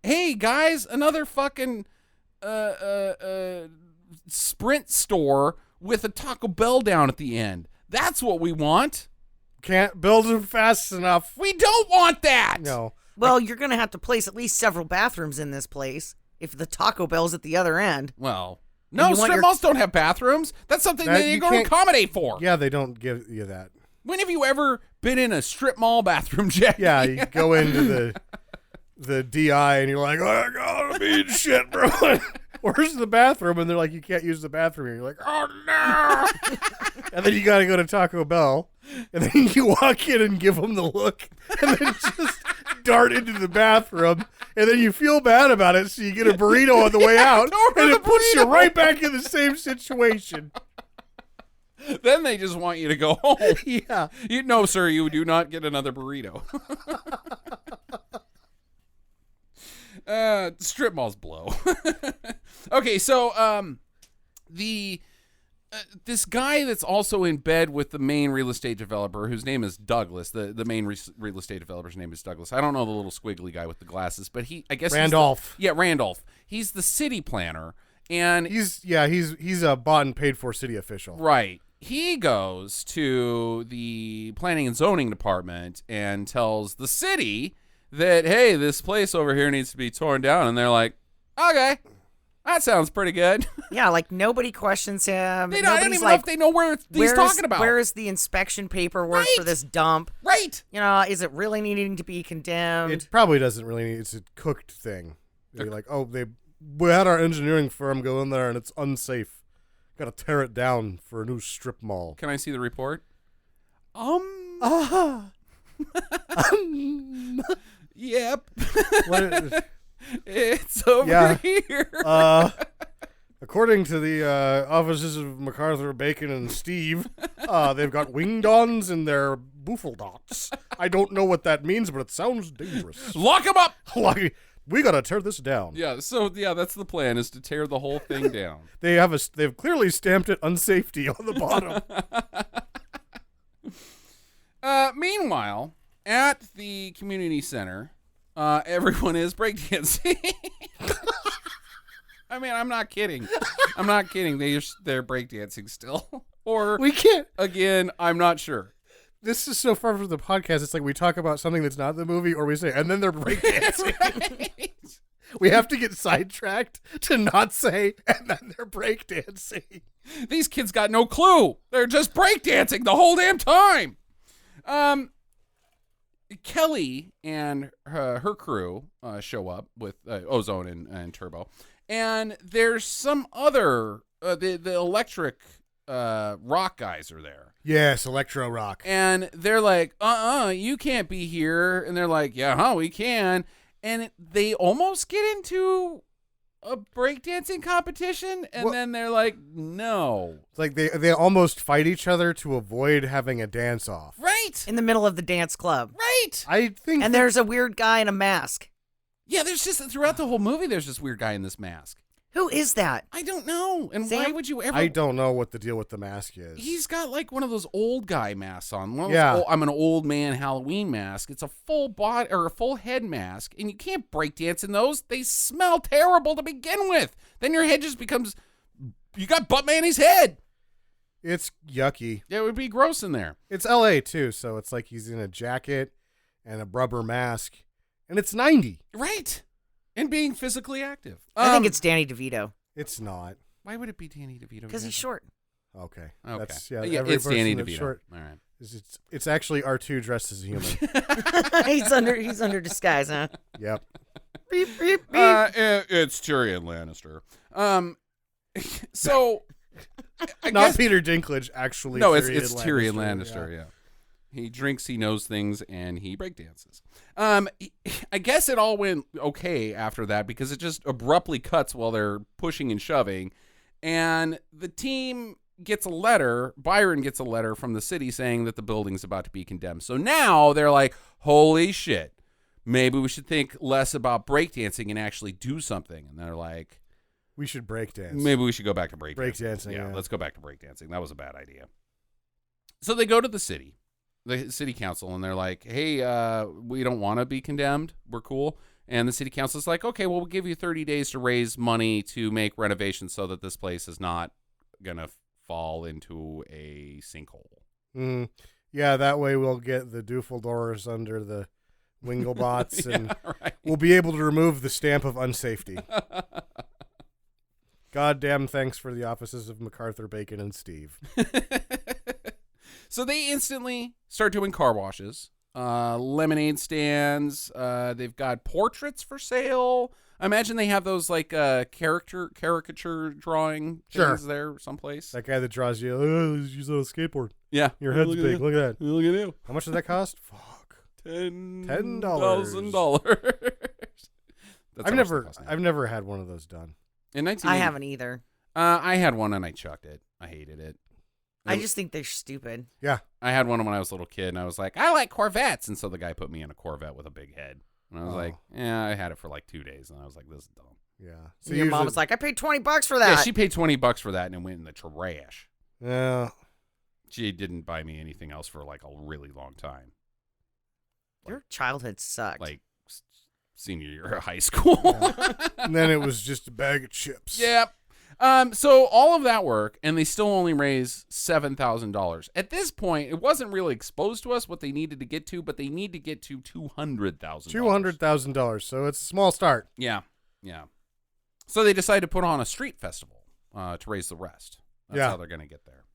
hey, guys, another fucking Sprint store with a Taco Bell down at the end. That's what we want. Can't build them fast enough. We don't want that. No. Well, you're going to have to place at least several bathrooms in this place if the Taco Bell's at the other end. Well, And no, you want strip your- malls don't have bathrooms. That's something That that you you're going to can't- accommodate for. Yeah, they don't give you that. When have you ever been in a strip mall bathroom, Jack? Yeah, you go into the the DI, and you're like, oh my God, I'm eating shit, bro. Where's the bathroom? And they're like, you can't use the bathroom. And you're like, oh no. And then you got to go to Taco Bell. And then you walk in and give them the look. And then just dart into the bathroom. And then you feel bad about it. So you get a burrito on the way out. And it puts you right back in the same situation. Then they just want you to go home. Yeah. No, sir, you do not get another burrito. Strip malls blow. Okay, so this guy that's also in bed with the main real estate developer, whose name is Douglas. The main real estate developer's name is Douglas. I don't know the little squiggly guy with the glasses, but I guess Randolph. Randolph. He's the city planner, and He's a bought and paid for city official. right. He goes to the planning and zoning department and tells the city that, hey, this place over here needs to be torn down. And they're like, okay, that sounds pretty good. Yeah, like nobody questions him. I don't even know if they know where he's talking about. Where is the inspection paperwork for this dump? Right. You know, is it really needing to be condemned? It probably doesn't really need, it's a cooked thing. They're like, oh, we had our engineering firm go in there and it's unsafe. Got to tear it down for a new strip mall. Can I see the report? Yep. It's over here. According to the offices of MacArthur, Bacon, and Steve, they've got wing-dons in their boofle-dots. I don't know what that means, but it sounds dangerous. Lock him up. We gotta tear this down. Yeah, so that's the plan, is to tear the whole thing down. They've clearly stamped it unsafety on the bottom. Meanwhile, at the community center, everyone is breakdancing. I mean, I'm not kidding. They're breakdancing still. Or We can't. again, I'm not sure. This is so far from the podcast. It's like we talk about something that's not the movie, or we say, and then they're breakdancing. Right. We have to get sidetracked to not say, and then they're breakdancing. These kids got no clue. They're just breakdancing the whole damn time. Kelly and her crew show up with Ozone and Turbo. And there's some other, the electric rock guys are there. Yes, electro rock. And they're like, you can't be here. And they're like, yeah, we can. And they almost get into a breakdancing competition. And then they're like, no. It's like they almost fight each other to avoid having a dance off. Right. in the middle of the dance club. Right. I think. And there's a weird guy in a mask. Yeah, there's just, throughout the whole movie, there's this weird guy in this mask. Who is that? I don't know. And why Sam? would you ever? I don't know what the deal with the mask is. He's got like one of those old guy masks on. One of Yeah. those I'm an old man Halloween mask. It's a full body or a full head mask, and you can't break dance in those. They smell terrible to begin with. Then your head just becomes, you got Butt Manny's head. It's yucky. It would be gross in there. It's LA too, so it's like he's in a jacket and a rubber mask, and it's 90. Right. And being physically active. I think it's Danny DeVito. It's not. Why would it be Danny DeVito? Because he's short. Okay. Okay. That's, Yeah, every it's person Danny that's DeVito. short All right. it's actually R2 dressed as a human. he's under disguise, huh? Yep. Beep, beep, beep. It's Tyrion Lannister. So I Not guess, Peter Dinklage, actually. no, it's Tyrion Lannister. Yeah. Yeah. He drinks, he knows things, and he breakdances. I guess it all went okay after that because it just abruptly cuts while they're pushing and shoving, and the team gets a letter. Byron gets a letter from the city saying that the building's about to be condemned. So now they're like, "Holy shit! Maybe we should think less about breakdancing and actually do something." And they're like, We should breakdance. maybe we should go back to breakdancing. Breakdancing, yeah. Let's go back to breakdancing. That was a bad idea. So they go to the city council, and they're like, hey, we don't want to be condemned. We're cool. And the city council's like, okay, well, we'll give you 30 days to raise money to make renovations so that this place is not going to fall into a sinkhole. Yeah, that way we'll get the doofledores under the Winglebots, and Right. we'll be able to remove the stamp of unsafety. Goddamn thanks for the offices of MacArthur, Bacon, and Steve. So they instantly start doing car washes. lemonade stands. They've got portraits for sale. I imagine they have those like caricature drawing things there someplace. That guy that draws you, oh, he's on a skateboard. Yeah. Your head's Look at big. that. Look at that. Look at you. How much did that cost? Fuck. $10,000. I've never had one of those done. In 1980, I haven't either. I had one and I chucked it. I hated it. I just think they're stupid. Yeah. I had one when I was a little kid, and I was like, I like Corvettes. And so the guy put me in a Corvette with a big head. And I was like, yeah, I had it for like 2 days. And I was like, this is dumb. Yeah. So your mom was like, I paid $20 for that. Yeah, she paid $20 for that, and it went in the trash. Yeah. She didn't buy me anything else for like a really long time. Your childhood sucked. Like senior year of high school. Yeah. And then it was just a bag of chips. Yep. So all of that work, and they still only raise $7,000. At this point, it wasn't really exposed to us what they needed to get to, but they need to get to $200,000. $200,000. So it's a small start. Yeah. Yeah. So they decided to put on a street festival to raise the rest. That's how they're going to get there.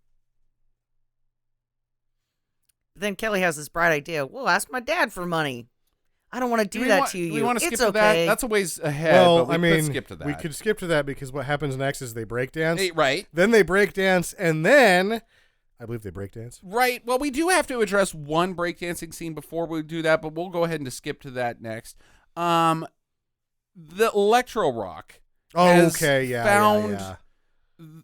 Then Kelly has this bright idea. We'll ask my dad for money. I don't want to do we that want, to you. We want to skip it's to that. okay. That's a ways ahead. Well, but we could skip to that. we could skip to that because what happens next is they break dance. Right. Then they break dance, and then I believe they break dance. Right. Well, we do have to address one breakdancing scene before we do that, but we'll go ahead and skip to that next. The electro rock. Found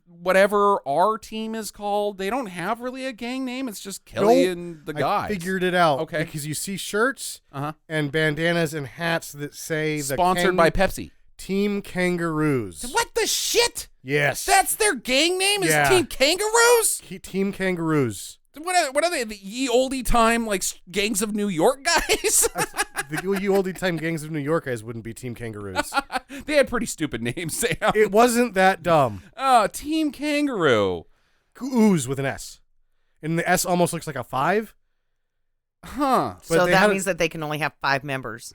whatever our team is called. They don't have really a gang name. It's just Kelly and the guys. I figured it out. Okay. Because you see shirts and bandanas and hats that say sponsored by Pepsi. Team Kangaroos. What the shit? Yes. That's their gang name? Is Team Kangaroos? Team Kangaroos. What are they? The ye oldie time like gangs of New York guys? The ye oldie time gangs of New York guys wouldn't be Team Kangaroos. They had pretty stupid names, Sam. It wasn't that dumb. Oh, Team Kangaroo. Ooze with an S. And the S almost looks like a 5. Huh. So that means that they can only have 5 members.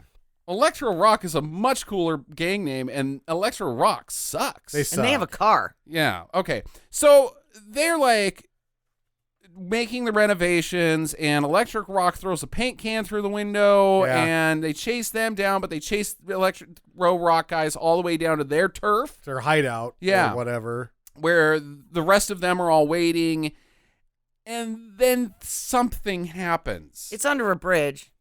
Electro Rock is a much cooler gang name, and Electro Rock sucks. They suck. And they have a car. Yeah, okay. So they're like making the renovations, and Electric Rock throws a paint can through the window, and they chase them down, but they chase the Electric Rock guys all the way down to their turf. Their hideout. Yeah. Or whatever. Where the rest of them are all waiting, and then something happens. It's under a bridge.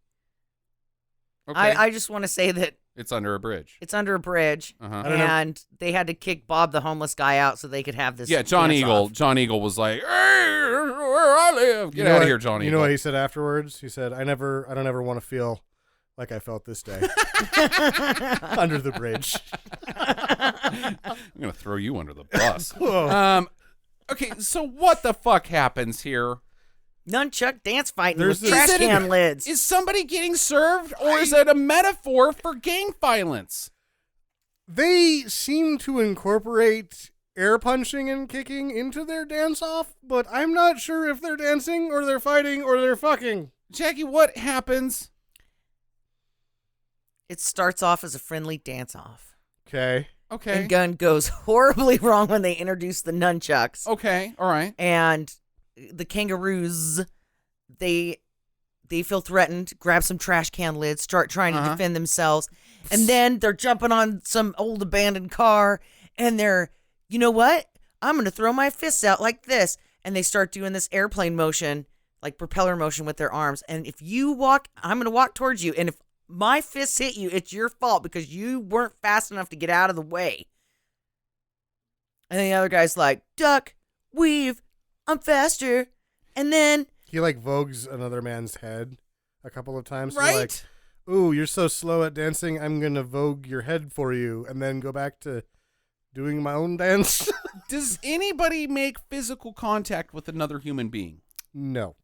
Okay. I just want to say that it's under a bridge. It's under a bridge, and they had to kick Bob the homeless guy out so they could have this. Yeah, John Eagle. off. John Eagle was like, "Hey, where I live, get out of here, John Eagle." You know what he said afterwards? He said, "I don't ever want to feel like I felt this day under the bridge." I'm gonna throw you under the bus. Whoa. Okay, so what the fuck happens here? Nunchuck dance fighting There's with trash can lids. Is somebody getting served, or is it a metaphor for gang violence? They seem to incorporate air punching and kicking into their dance-off, but I'm not sure if they're dancing or they're fighting or they're fucking. Jackie, what happens? It starts off as a friendly dance-off. Okay. And gun goes horribly wrong when they introduce the nunchucks. Okay, all right. And the kangaroos, they feel threatened, grab some trash can lids, start trying to defend themselves, and then they're jumping on some old abandoned car, and they're, you know what? I'm going to throw my fists out like this, and they start doing this airplane motion, like propeller motion with their arms, and if you walk, I'm going to walk towards you, and if my fists hit you, it's your fault because you weren't fast enough to get out of the way. And then the other guy's like, duck, weave, I'm faster. And then he like vogues another man's head a couple of times. Right. Like, ooh, you're so slow at dancing. I'm going to vogue your head for you. And then go back to doing my own dance. Does anybody make physical contact with another human being? No.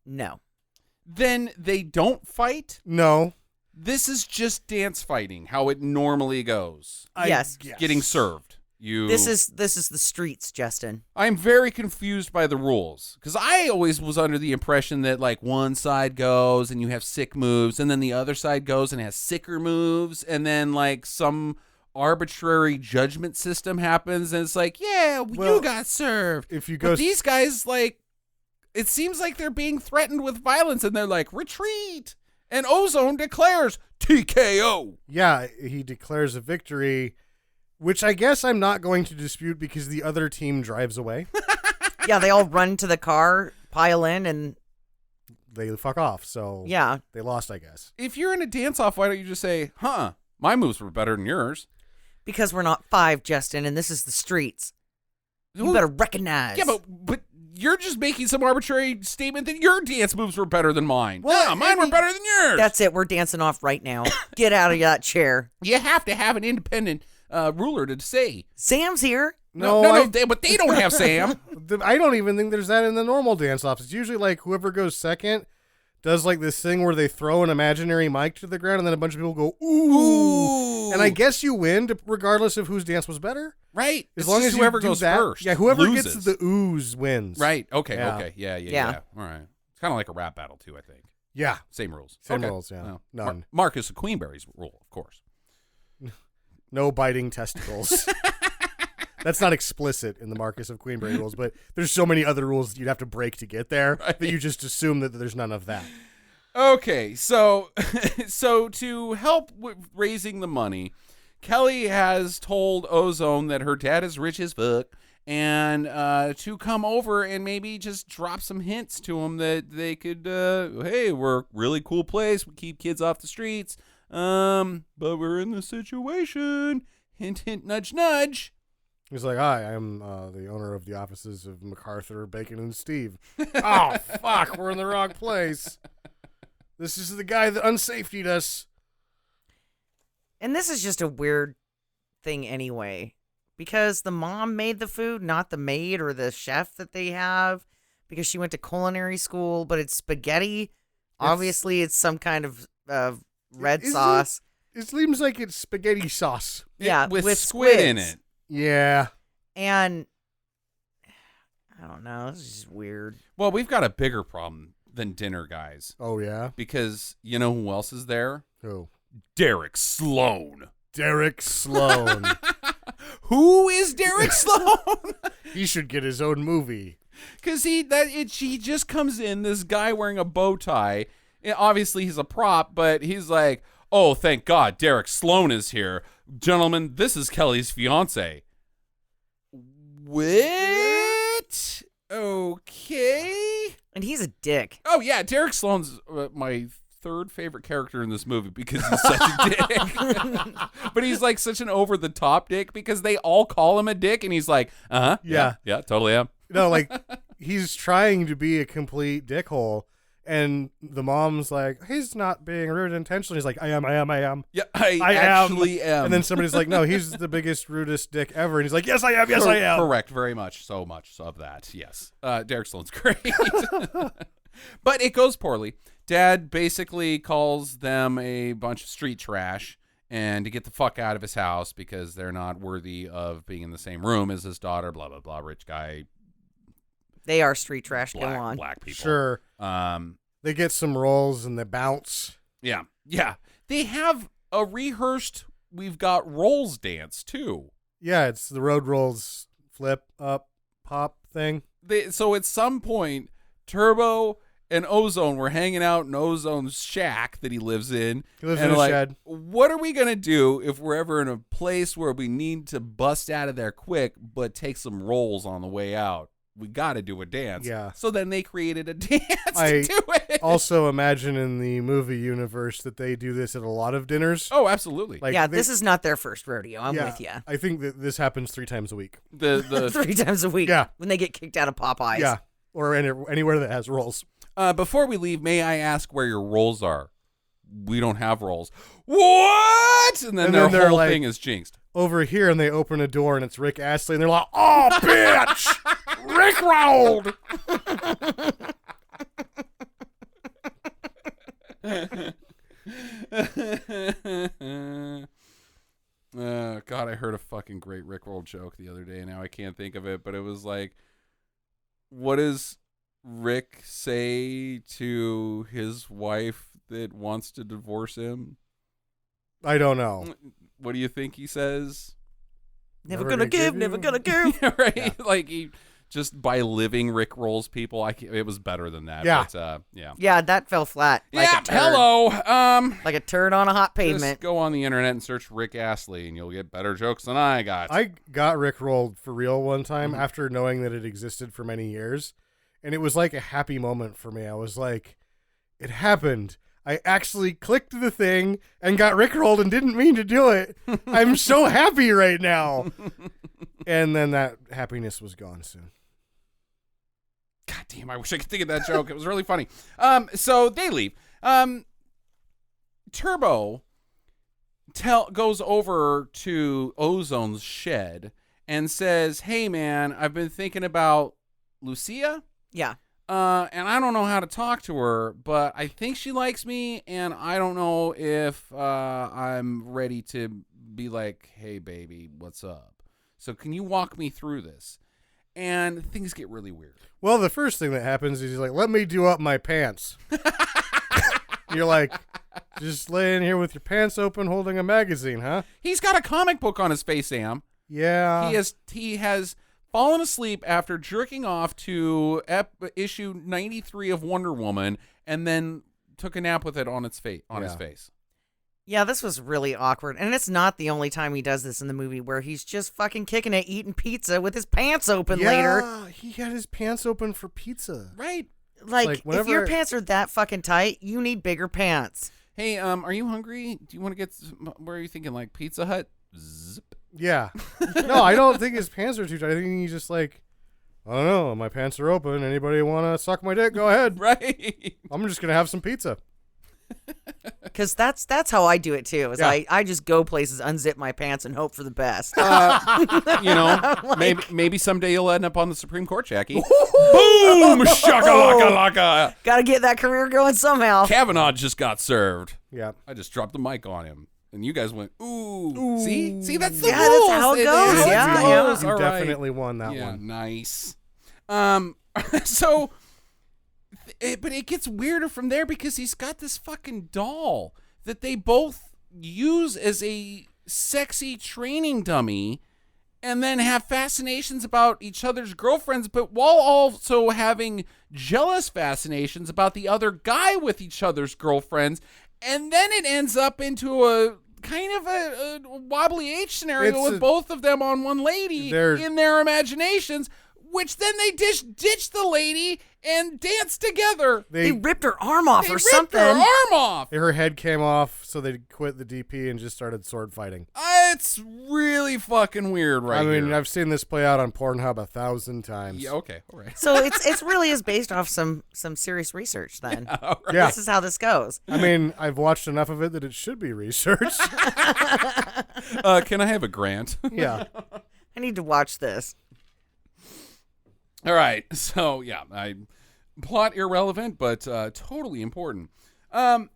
Then they don't fight? No. This is just dance fighting, how it normally goes. Yes. Getting served. This is the streets, Justin. I'm very confused by the rules because I always was under the impression that like one side goes and you have sick moves, and then the other side goes and has sicker moves, and then like some arbitrary judgment system happens, and it's like, yeah, you got served. If you go, but these guys like, it seems like they're being threatened with violence, and they're like, retreat. And Ozone declares TKO. Yeah, he declares a victory, which I guess I'm not going to dispute because the other team drives away. Yeah, they all run to the car, pile in, and They fuck off, so yeah. they lost, I guess. If you're in a dance-off, why don't you just say, my moves were better than yours? Because we're not 5, Justin, and this is the streets. You better recognize. Yeah, but you're just making some arbitrary statement that your dance moves were better than mine. Well, Mine were better than yours. That's it. We're dancing off right now. Get out of that chair. You have to have an independent ruler to say. Sam's here. No, but they don't have Sam. I don't even think there's that in the normal dance-offs. It's usually like whoever goes second does like this thing where they throw an imaginary mic to the ground and then a bunch of people go, ooh. And I guess you win regardless of whose dance was better. Right. As long as whoever you do goes that, first. Yeah, whoever loses. gets the ooze wins. Right. Okay. Yeah. Okay. Yeah. Yeah. All right. It's kind of like a rap battle too, I think. Yeah. Same rules. Same Okay. rules, yeah. Well, None. Marcus of Queenberry's rule, of course. No biting testicles. That's not explicit in the Marcus of Queenberry rules, but there's so many other rules that you'd have to break to get there that you just assume that there's none of that. Okay, so to help with raising the money, Kelly has told Ozone that her dad is rich as fuck, and to come over and maybe just drop some hints to him that they could, hey, we're a really cool place, we keep kids off the streets, but we're in this situation. Hint, hint, nudge, nudge. He's like, hi, I'm the owner of the offices of MacArthur, Bacon, and Steve. Oh, fuck, we're in the wrong place. This is the guy that unsafetied us. And this is just a weird thing anyway. Because the mom made the food, not the maid or the chef that they have. Because she went to culinary school, but it's spaghetti. Obviously, it's some kind of red sauce. It seems like it's spaghetti sauce. Yeah, with squid in squids. it. Yeah. And I don't know. This is just weird. Well, we've got a bigger problem than dinner, guys. Oh, yeah? Because you know who else is there? Who? Derek Sloan. Derek Sloan. Who is Derek Sloan? He should get his own movie. Because he just comes in, this guy wearing a bow tie. Obviously, he's a prop, but he's like, oh, thank God, Derek Sloan is here. Gentlemen, this is Kelly's fiance. What? Okay. And he's a dick. Oh, yeah, Derek Sloan's my third favorite character in this movie because he's such a dick. But he's like such an over-the-top dick because they all call him a dick, and he's like, yeah, totally am. No, like, he's trying to be a complete dickhole, and the mom's like, he's not being rude intentionally. He's like, I am. Yeah, I am. actually am. And then somebody's like, no, he's the biggest, rudest dick ever. And he's like, yes, I am. Correct, very much, so much of that, yes. Derek Sloan's great. But it goes poorly. Dad basically calls them a bunch of street trash and to get the fuck out of his house because they're not worthy of being in the same room as his daughter, blah, blah, blah, rich guy. They are street trash. Go on. Black people. Sure. They get some rolls and they bounce. Yeah. They have a rehearsed We've Got Rolls dance, too. Yeah, it's the road rolls flip up pop thing. So at some point, Turbo and Ozone were hanging out in Ozone's shack that he lives in. He lives and in a like, shed. What are we going to do if we're ever in a place where we need to bust out of there quick but take some rolls on the way out? We got to do a dance. Yeah. So then they created a dance I to do it. Also imagine in the movie universe that they do this at a lot of dinners. Oh, absolutely. Like Yeah, this is not their first rodeo. I'm with you. I think that this happens 3 times a week. The 3 times a week. Yeah. When they get kicked out of Popeyes. Yeah. Or anywhere that has rolls. Before we leave, may I ask where your rolls are? We don't have rolls. What? And then their they're whole like, thing is jinxed. Over here, and they open a door, and it's Rick Astley, and they're like, oh, bitch! Rick rolled! God, I heard a fucking great Rickroll joke the other day. Now I can't think of it, but it was like, what does Rick say to his wife that wants to divorce him? I don't know. What do you think he says? Never gonna give, never gonna give. Right? Like he just by living Rick rolls people. It was better than that. Yeah. But, yeah. Yeah, that fell flat. Like Yeah, a turd. hello. Like a turd on a hot Just pavement. go on the internet and search Rick Astley, and you'll get better jokes than I got. I got Rickrolled for real one time after knowing that it existed for many years, and it was like a happy moment for me. I was like, it happened. I actually clicked the thing and got Rickrolled and didn't mean to do it. I'm so happy right now. And then that happiness was gone soon. God damn, I wish I could think of that joke. It was really funny. So they leave. Turbo goes over to Ozone's shed and says, "Hey man, I've been thinking about Lucia. Yeah. And I don't know how to talk to her, but I think she likes me, and I don't know if I'm ready to be like, hey, baby, what's up? So can you walk me through this?" And things get really weird. Well, the first thing that happens is he's like, let me do up my pants. You're like, just laying here with your pants open holding a magazine, huh? He's got a comic book on his face, Sam. Yeah. He has fallen asleep after jerking off to issue 93 of Wonder Woman, and then took a nap with it on his face. Yeah, this was really awkward. And it's not the only time he does this in the movie, where he's just fucking kicking it, eating pizza with his pants open later. Yeah, he had his pants open for pizza. Right. Like if your whenever- pants are that fucking tight, you need bigger pants. Hey, are you hungry? Do you want to get where are you thinking, like Pizza Hut? Zip. Yeah. No, I don't think his pants are too tight. I think he's just like, I don't know, my pants are open. Anybody want to suck my dick? Go ahead. Right. I'm just going to have some pizza. Because that's how I do it too. Is Yeah. I just go places, unzip my pants, and hope for the best. You know, maybe someday you'll end up on the Supreme Court, Jackie. Boom! Shaka-laka-laka. Gotta get that career going somehow. Kavanaugh just got served. Yeah. I just dropped the mic on him. And you guys went, ooh. See, that's the Yeah, rules. that's how it is goes. how Yeah, it yeah. goes. You All right. definitely won that Yeah, one. nice. So, but it gets weirder from there because he's got this fucking doll that they both use as a sexy training dummy, and then have fascinations about each other's girlfriends, but while also having jealous fascinations about the other guy with each other's girlfriends. And then it ends up into a kind of a wobbly H scenario with both of them on one lady in their imaginations, which then they ditch the lady and dance together. They ripped her arm off They or ripped something. her arm off. Her head came off, so they quit the DP and just started sword fighting. It's really fucking weird I mean, here. I've seen this play out on Pornhub 1,000 times. Yeah, okay, all right. So it's really is based off some serious research then. Yeah. This is how this goes. I mean, I've watched enough of it that it should be researched. Can I have a grant? Yeah. I need to watch this. All right, so yeah, plot irrelevant, but totally important. And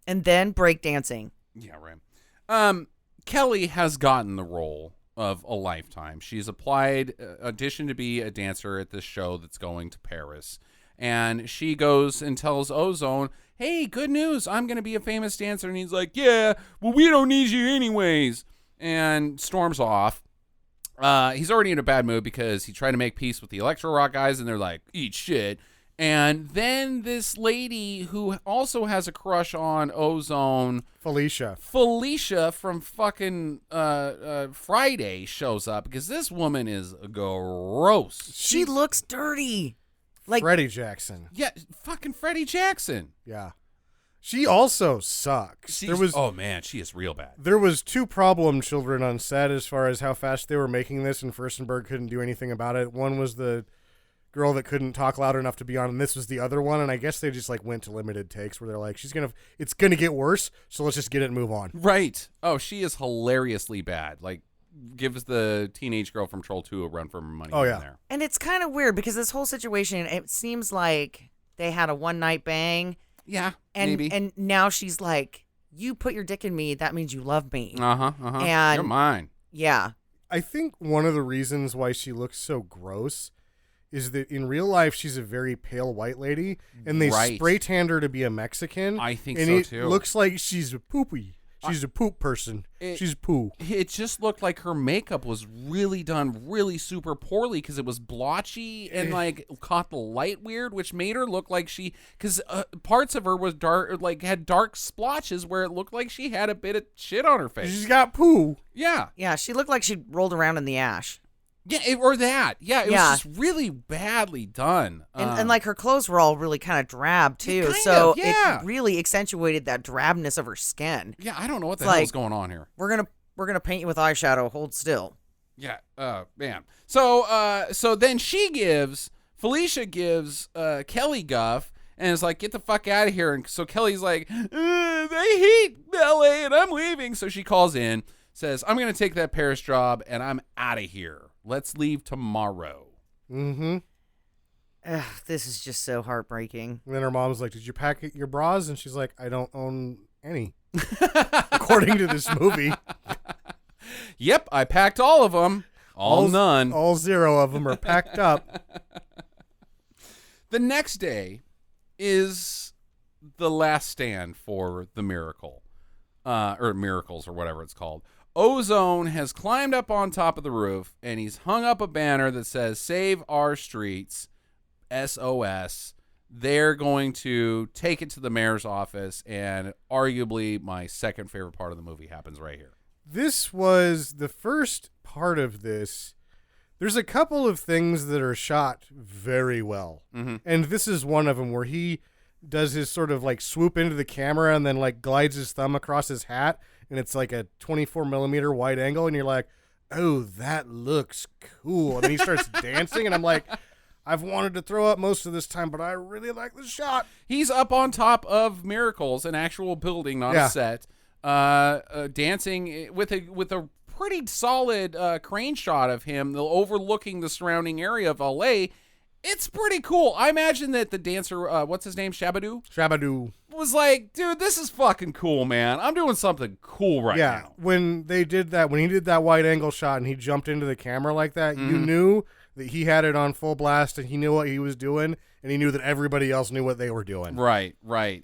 then breakdancing. Yeah, right. Kelly has gotten the role of a lifetime. She's applied, auditioned to be a dancer at this show that's going to Paris. And she goes and tells Ozone, hey, good news, I'm going to be a famous dancer. And he's like, yeah, well, we don't need you anyways. And storms off. He's already in a bad mood because he tried to make peace with the Electro Rock guys, and they're like, eat shit. And then this lady who also has a crush on Ozone, Felicia from fucking Friday, shows up because this woman is gross. She looks dirty. Like Freddie Jackson. Yeah, fucking Freddie Jackson. Yeah. She also sucks. Oh man, she is real bad. There was two problem children on set as far as how fast they were making this, and Furstenberg couldn't do anything about it. One was the girl that couldn't talk loud enough to be on, and this was the other one. And I guess they just like went to limited takes where they're like, it's gonna get worse, so let's just get it and move on. Right. Oh, she is hilariously bad. Like, gives the teenage girl from Troll 2 a run for her money. Oh, yeah. There. And it's kind of weird because this whole situation, it seems like they had a one night bang. Yeah, and maybe. And now she's like, you put your dick in me, that means you love me. And you're mine. Yeah. I think one of the reasons why she looks so gross is that in real life she's a very pale white lady, and they spray tanned her to be a Mexican. I think and so it too. looks like she's poopy. She's a poop person. She's poo. It just looked like her makeup was really done really super poorly because it was blotchy and like caught the light weird, which made her look like because parts of her was dark, like had dark splotches where it looked like she had a bit of shit on her face. She's got poo. Yeah. Yeah, she looked like she rolled around in the ash. Yeah, or that. Yeah, it was just really badly done. And like her clothes were all really kind of drab too, it really accentuated that drabness of her skin. Yeah, I don't know what the hell is going on here. We're gonna paint you with eyeshadow. Hold still. Yeah, man. So then Felicia gives Kelly guff and is like, get the fuck out of here. And so Kelly's like, they hate LA and I'm leaving. So she calls in, says, I'm gonna take that Paris job and I'm out of here. Let's leave tomorrow. Mm-hmm. Ugh, this is just so heartbreaking. And then her mom's like, did you pack your bras? And she's like, I don't own any. According to this movie. Yep, I packed all of them. None. All 0 of them are packed up. The next day is the last stand for the miracle. Or miracles or whatever it's called. Ozone has climbed up on top of the roof, and he's hung up a banner that says, Save Our Streets, SOS. They're going to take it to the mayor's office, and arguably my second favorite part of the movie happens right here. This was the first part of this. There's a couple of things that are shot very well, and this is one of them where he does his sort of like swoop into the camera and then like glides his thumb across his hat. And it's like a 24 millimeter wide angle. And you're like, oh, that looks cool. And then he starts dancing. And I'm like, I've wanted to throw up most of this time, but I really like the shot. He's up on top of Miracles, an actual building, not a set, dancing with a pretty solid crane shot of him overlooking the surrounding area of LA. It's pretty cool. I imagine that the dancer, what's his name, Shabadoo, was like, dude, this is fucking cool, man. I'm doing something cool right now. When he did that wide angle shot and he jumped into the camera like that, you knew that he had it on full blast and he knew what he was doing, and he knew that everybody else knew what they were doing. Right.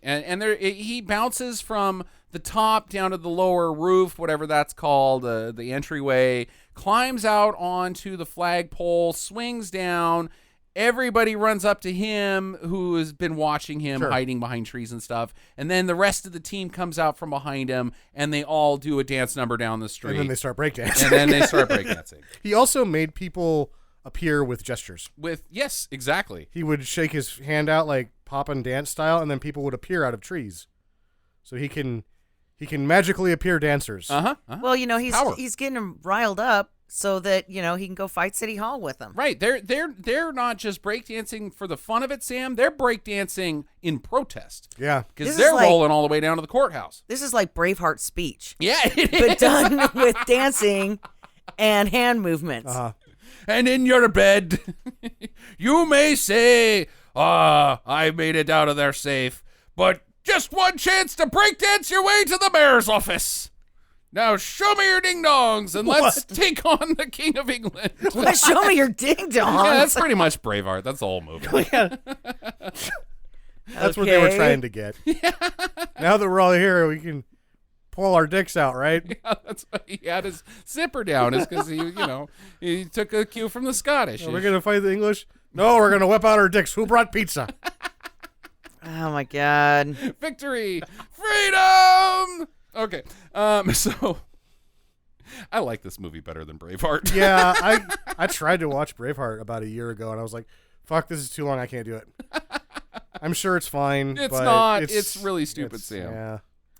And there he bounces from the top down to the lower roof, whatever that's called, the entryway, climbs out onto the flagpole, swings down. Everybody runs up to him who has been watching him hiding behind trees and stuff. And then the rest of the team comes out from behind him and they all do a dance number down the street. And then they start breakdancing. He also made people appear with gestures. Yes, exactly. He would shake his hand out like pop and dance style, and then people would appear out of trees. So he can magically appear dancers. Well, he's getting them riled up so that, he can go fight City Hall with them. Right. They're not just breakdancing for the fun of it, Sam. They're breakdancing in protest. Yeah. Because they're rolling all the way down to the courthouse. This is like Braveheart's speech. Yeah, it is. But done with dancing and hand movements. And in your bed, you may say, I made it out of there safe, but just one chance to breakdance your way to the mayor's office. Now show me your ding-dongs and let's take on the King of England. Show me your ding-dongs. Yeah, that's pretty much Braveheart. That's the whole movie. That's what they were trying to get. Yeah. Now that we're all here, we can pull our dicks out, right? Yeah, that's why he had his zipper down. Is because he took a cue from the Scottish. Are we going to fight the English? No, we're going to whip out our dicks. Who brought pizza? Oh, my God. Victory! Freedom! Okay, so I like this movie better than Braveheart. Yeah, I tried to watch Braveheart about a year ago, and I was like, fuck, this is too long. I can't do it. I'm sure it's fine. It's but not. It's really stupid, Sam. Yeah.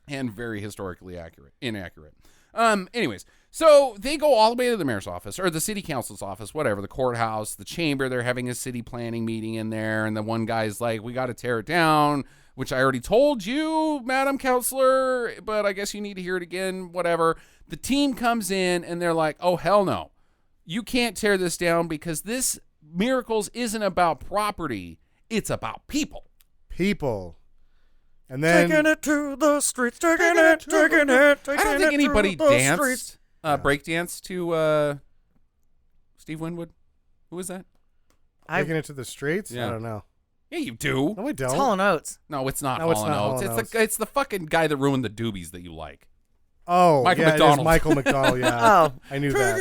And very historically inaccurate. Anyways, so they go all the way to the mayor's office, or the city council's office, whatever, the courthouse, the chamber. They're having a city planning meeting in there, and the one guy's like, we got to tear it down, which I already told you, Madam Counselor, but I guess you need to hear it again, whatever. The team comes in, and they're like, oh, hell no. You can't tear this down because this Miracles isn't about property. It's about people. People. And then taking it to the streets, taking it. I don't think anybody danced, breakdanced to Steve Winwood. Who was that? Taking it to the streets? Yeah. I don't know. Yeah, you do. No, I don't. It's Hall & Oates. No, it's not No, it's Hall & not Oates. Hall & Oates. It's the fucking guy that ruined the Doobies that you like. Oh, Michael yeah, it McDonald. is Michael McDonald. Yeah, Oh. I knew that.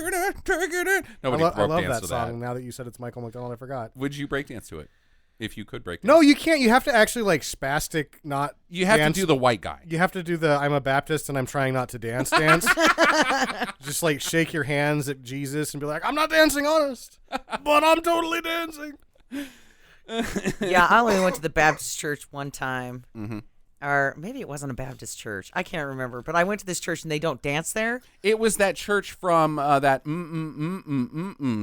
Nobody I broke love dance that to song. Now that you said it's Michael McDonald, I forgot. Would you break dance to it? If you could break dance. No, you can't. You have to actually like spastic, not. You have dance. to do the white guy. You have to do the I'm a Baptist and I'm trying not to dance. Just like shake your hands at Jesus and be like, I'm not dancing honest, but I'm totally dancing. Yeah, I only went to the Baptist church one time. Mm-hmm. Or maybe it wasn't a Baptist church. I can't remember. But I went to this church and they don't dance there. It was that church from that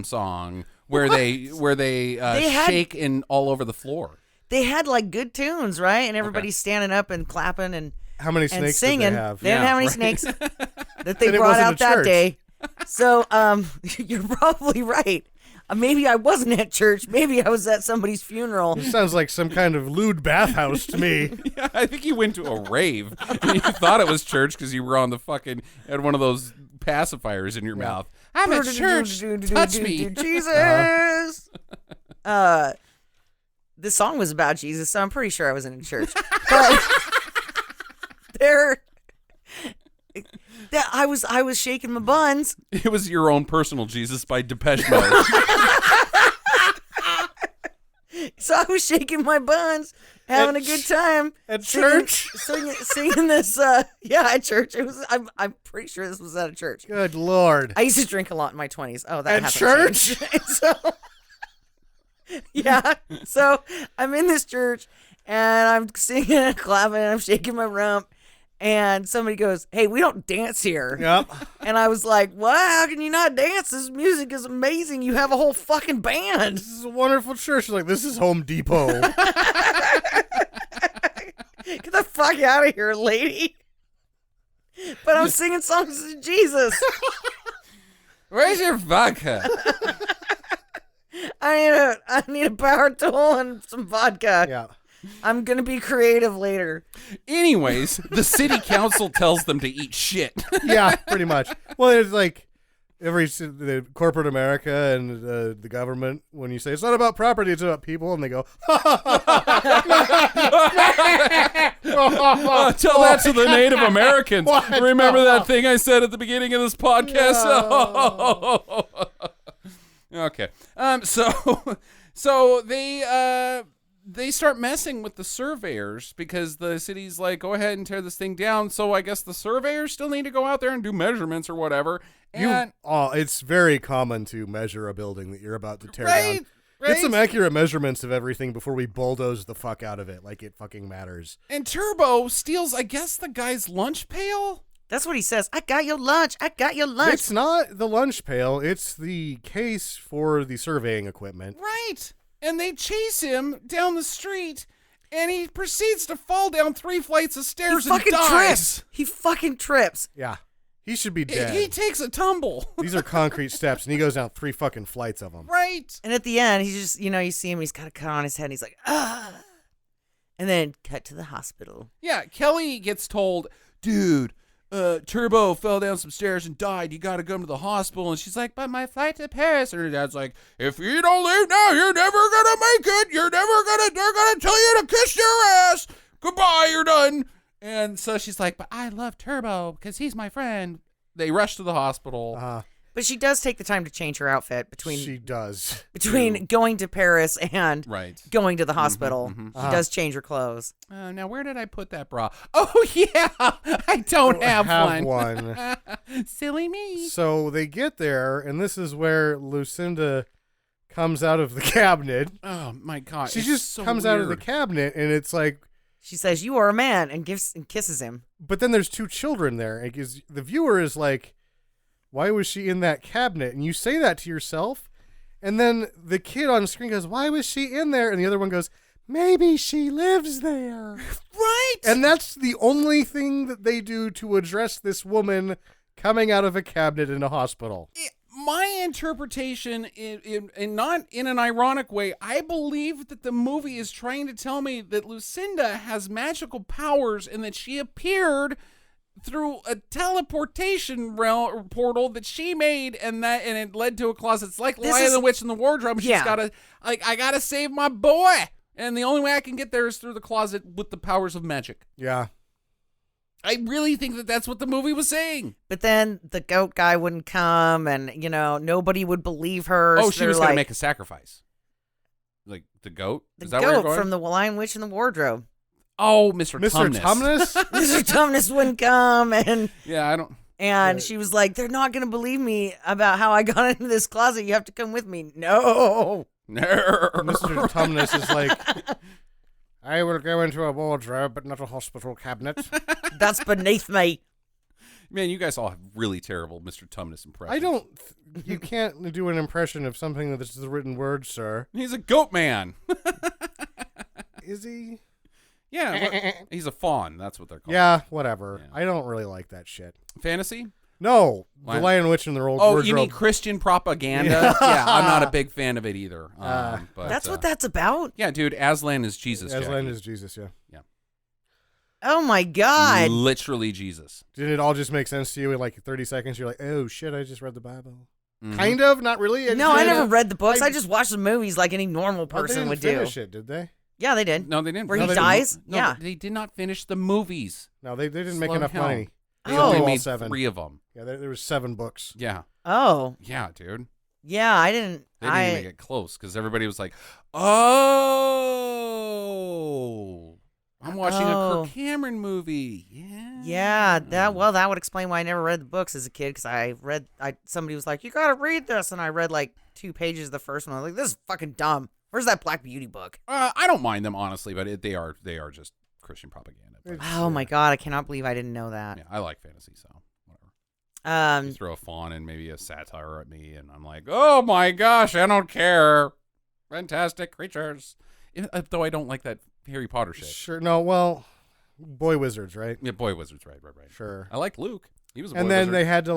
song where they had- shake in all over the floor. They had like good tunes, right? And everybody's standing up and clapping and How many and snakes singing. did they have? They didn't have any right. snakes that they Then it brought wasn't out a that church. day. So you're probably right. Maybe I wasn't at church. Maybe I was at somebody's funeral. It sounds like some kind of lewd bathhouse to me. Yeah, I think you went to a rave and you thought it was church because you were on the fucking had one of those pacifiers in your mouth. I'm at church. Touch me. Jesus. This song was about Jesus, so I'm pretty sure I wasn't in church. But I was shaking my buns. It was your own personal Jesus by Depeche Mode. So I was shaking my buns, having a good time At singing- church? singing this. Yeah, at church. It was. I'm pretty sure this was at a church. Good Lord. I used to drink a lot in my 20s. Oh, that At hasn't church? changed. So, yeah. So I'm in this church and I'm singing and clapping and I'm shaking my rump. And somebody goes, "Hey, we don't dance here." Yep. And I was like, "What? How can you not dance? This music is amazing. You have a whole fucking band." This is a wonderful church. She's like, this is Home Depot. Get the fuck out of here, lady. But I'm singing songs to Jesus. Where's your vodka? I need a power tool and some vodka. Yeah. I'm gonna be creative later. Anyways, the city council tells them to eat shit. Yeah, pretty much. Well, it's like the corporate America and the government, when you say it's not about property, it's about people, and they go, Tell that to the Native Americans. What? Remember that thing I said at the beginning of this podcast? Okay. So they start messing with the surveyors because the city's like, go ahead and tear this thing down. So I guess the surveyors still need to go out there and do measurements or whatever. And it's very common to measure a building that you're about to tear Right, down. right. Get some accurate measurements of everything before we bulldoze the fuck out of it, like it fucking matters. and Turbo steals, I guess, the guy's lunch pail. That's what he says. I got your lunch. I got your lunch. It's not the lunch pail, it's the case for the surveying equipment. Right. And they chase him down the street, and he proceeds to fall down 3 flights of stairs he and fucking dies. trips. He fucking trips. Yeah. He should be dead. He takes a tumble. These are concrete steps, and he goes down 3 fucking flights of them. Right. And at the end, he's just, you see him, he's got a cut on his head, and he's like, ah. And then cut to the hospital. Yeah, Kelly gets told, dude, Turbo fell down some stairs and died. You got to come to the hospital. And she's like, but my flight to Paris. And her dad's like, if you don't leave now, you're never going to make it. They're going to tell you to kiss your ass. Goodbye, you're done. And so she's like, but I love Turbo because he's my friend. They rush to the hospital. But she does take the time to change her outfit She does. between going to Paris and Right. going to the hospital. mhm. She does change her clothes. Now, where did I put that bra? Oh, yeah. I don't have one. Silly me. So they get there, and this is where Lucinda comes out of the cabinet. Oh, my God. She it's just so comes out of the weird. cabinet, and it's like, She says, "You are a man," and kisses him. but then there's 2 children there. And the viewer is like, why was she in that cabinet? And you say that to yourself, and then the kid on screen goes, why was she in there? And the other one goes, maybe she lives there. Right. And that's the only thing that they do to address this woman coming out of a cabinet in a hospital. My interpretation, in not in an ironic way, I believe that the movie is trying to tell me that Lucinda has magical powers and that she appeared through a teleportation portal that she made, and it led to a closet. It's like Lion the Witch in the Wardrobe. She's gotta, I gotta save my boy, and the only way I can get there is through the closet with the powers of magic. Yeah. I really think that that's what the movie was saying. But then the goat guy wouldn't come, and nobody would believe her. Oh, so she they're was going to like, make a sacrifice. Like the goat? the Is that where you're goat going? from the Lion Witch in the Wardrobe. Oh, Mr. Mr. Tumnus. Tumnus? Mr. Tumnus wouldn't come, and Yeah, I don't. And she was like, they're not going to believe me about how I got into this closet. You have to come with me. No. Mr. Tumnus is like, I will go into a wardrobe, but not a hospital cabinet. That's beneath me. Man, you guys all have really terrible Mr. Tumnus impressions. I don't. You can't do an impression of something that is a written word, sir. He's a goat man. Is he? Yeah, he's a fawn. That's what they're called. Yeah, whatever. Yeah. I don't really like that shit. Fantasy? No, Lion- the Lion Witch in the old Oh, wardrobe. you mean Christian propaganda? Yeah, I'm not a big fan of it either. But, That's what that's about? Yeah, dude, Aslan is Jesus. Aslan Jackie. is Jesus, yeah. Oh, my God. Literally Jesus. Did it all just make sense to you in like 30 seconds? You're like, oh shit, I just read the Bible. Mhm. Kind of, not really. No, I never read the books. I- I just watched the movies like any normal They person didn't would do. finish it, did they? Yeah, they did. No, they didn't. Where No, he they didn't. dies? No, Yeah. they did not finish the movies. No, they didn't make Slow enough down. money. They Oh. only All made 7. 3 of them. Yeah, there was 7 books. Yeah, Oh. yeah, dude. Yeah, I didn't. They didn't even make it close because everybody was like, "Oh, I'm watching a Oh. Kirk Cameron movie." Yeah. Yeah, that would explain why I never read the books as a kid, because somebody was like, you gotta read this, and I read like 2 pages of the first one. I was like, this is fucking dumb. Where's that Black Beauty book? I don't mind them honestly, but they are just Christian propaganda. But, Oh my God, I cannot believe I didn't know that. yeah, I like fantasy, so whatever. You throw a fawn and maybe a satire at me, and I'm like, oh my gosh, I don't care. Fantastic creatures. Though I don't like that Harry Potter shit. Sure. No, well, boy wizards, right? Yeah, boy wizards, right. Sure. I like Luke. He was a boy And then wizard. they had to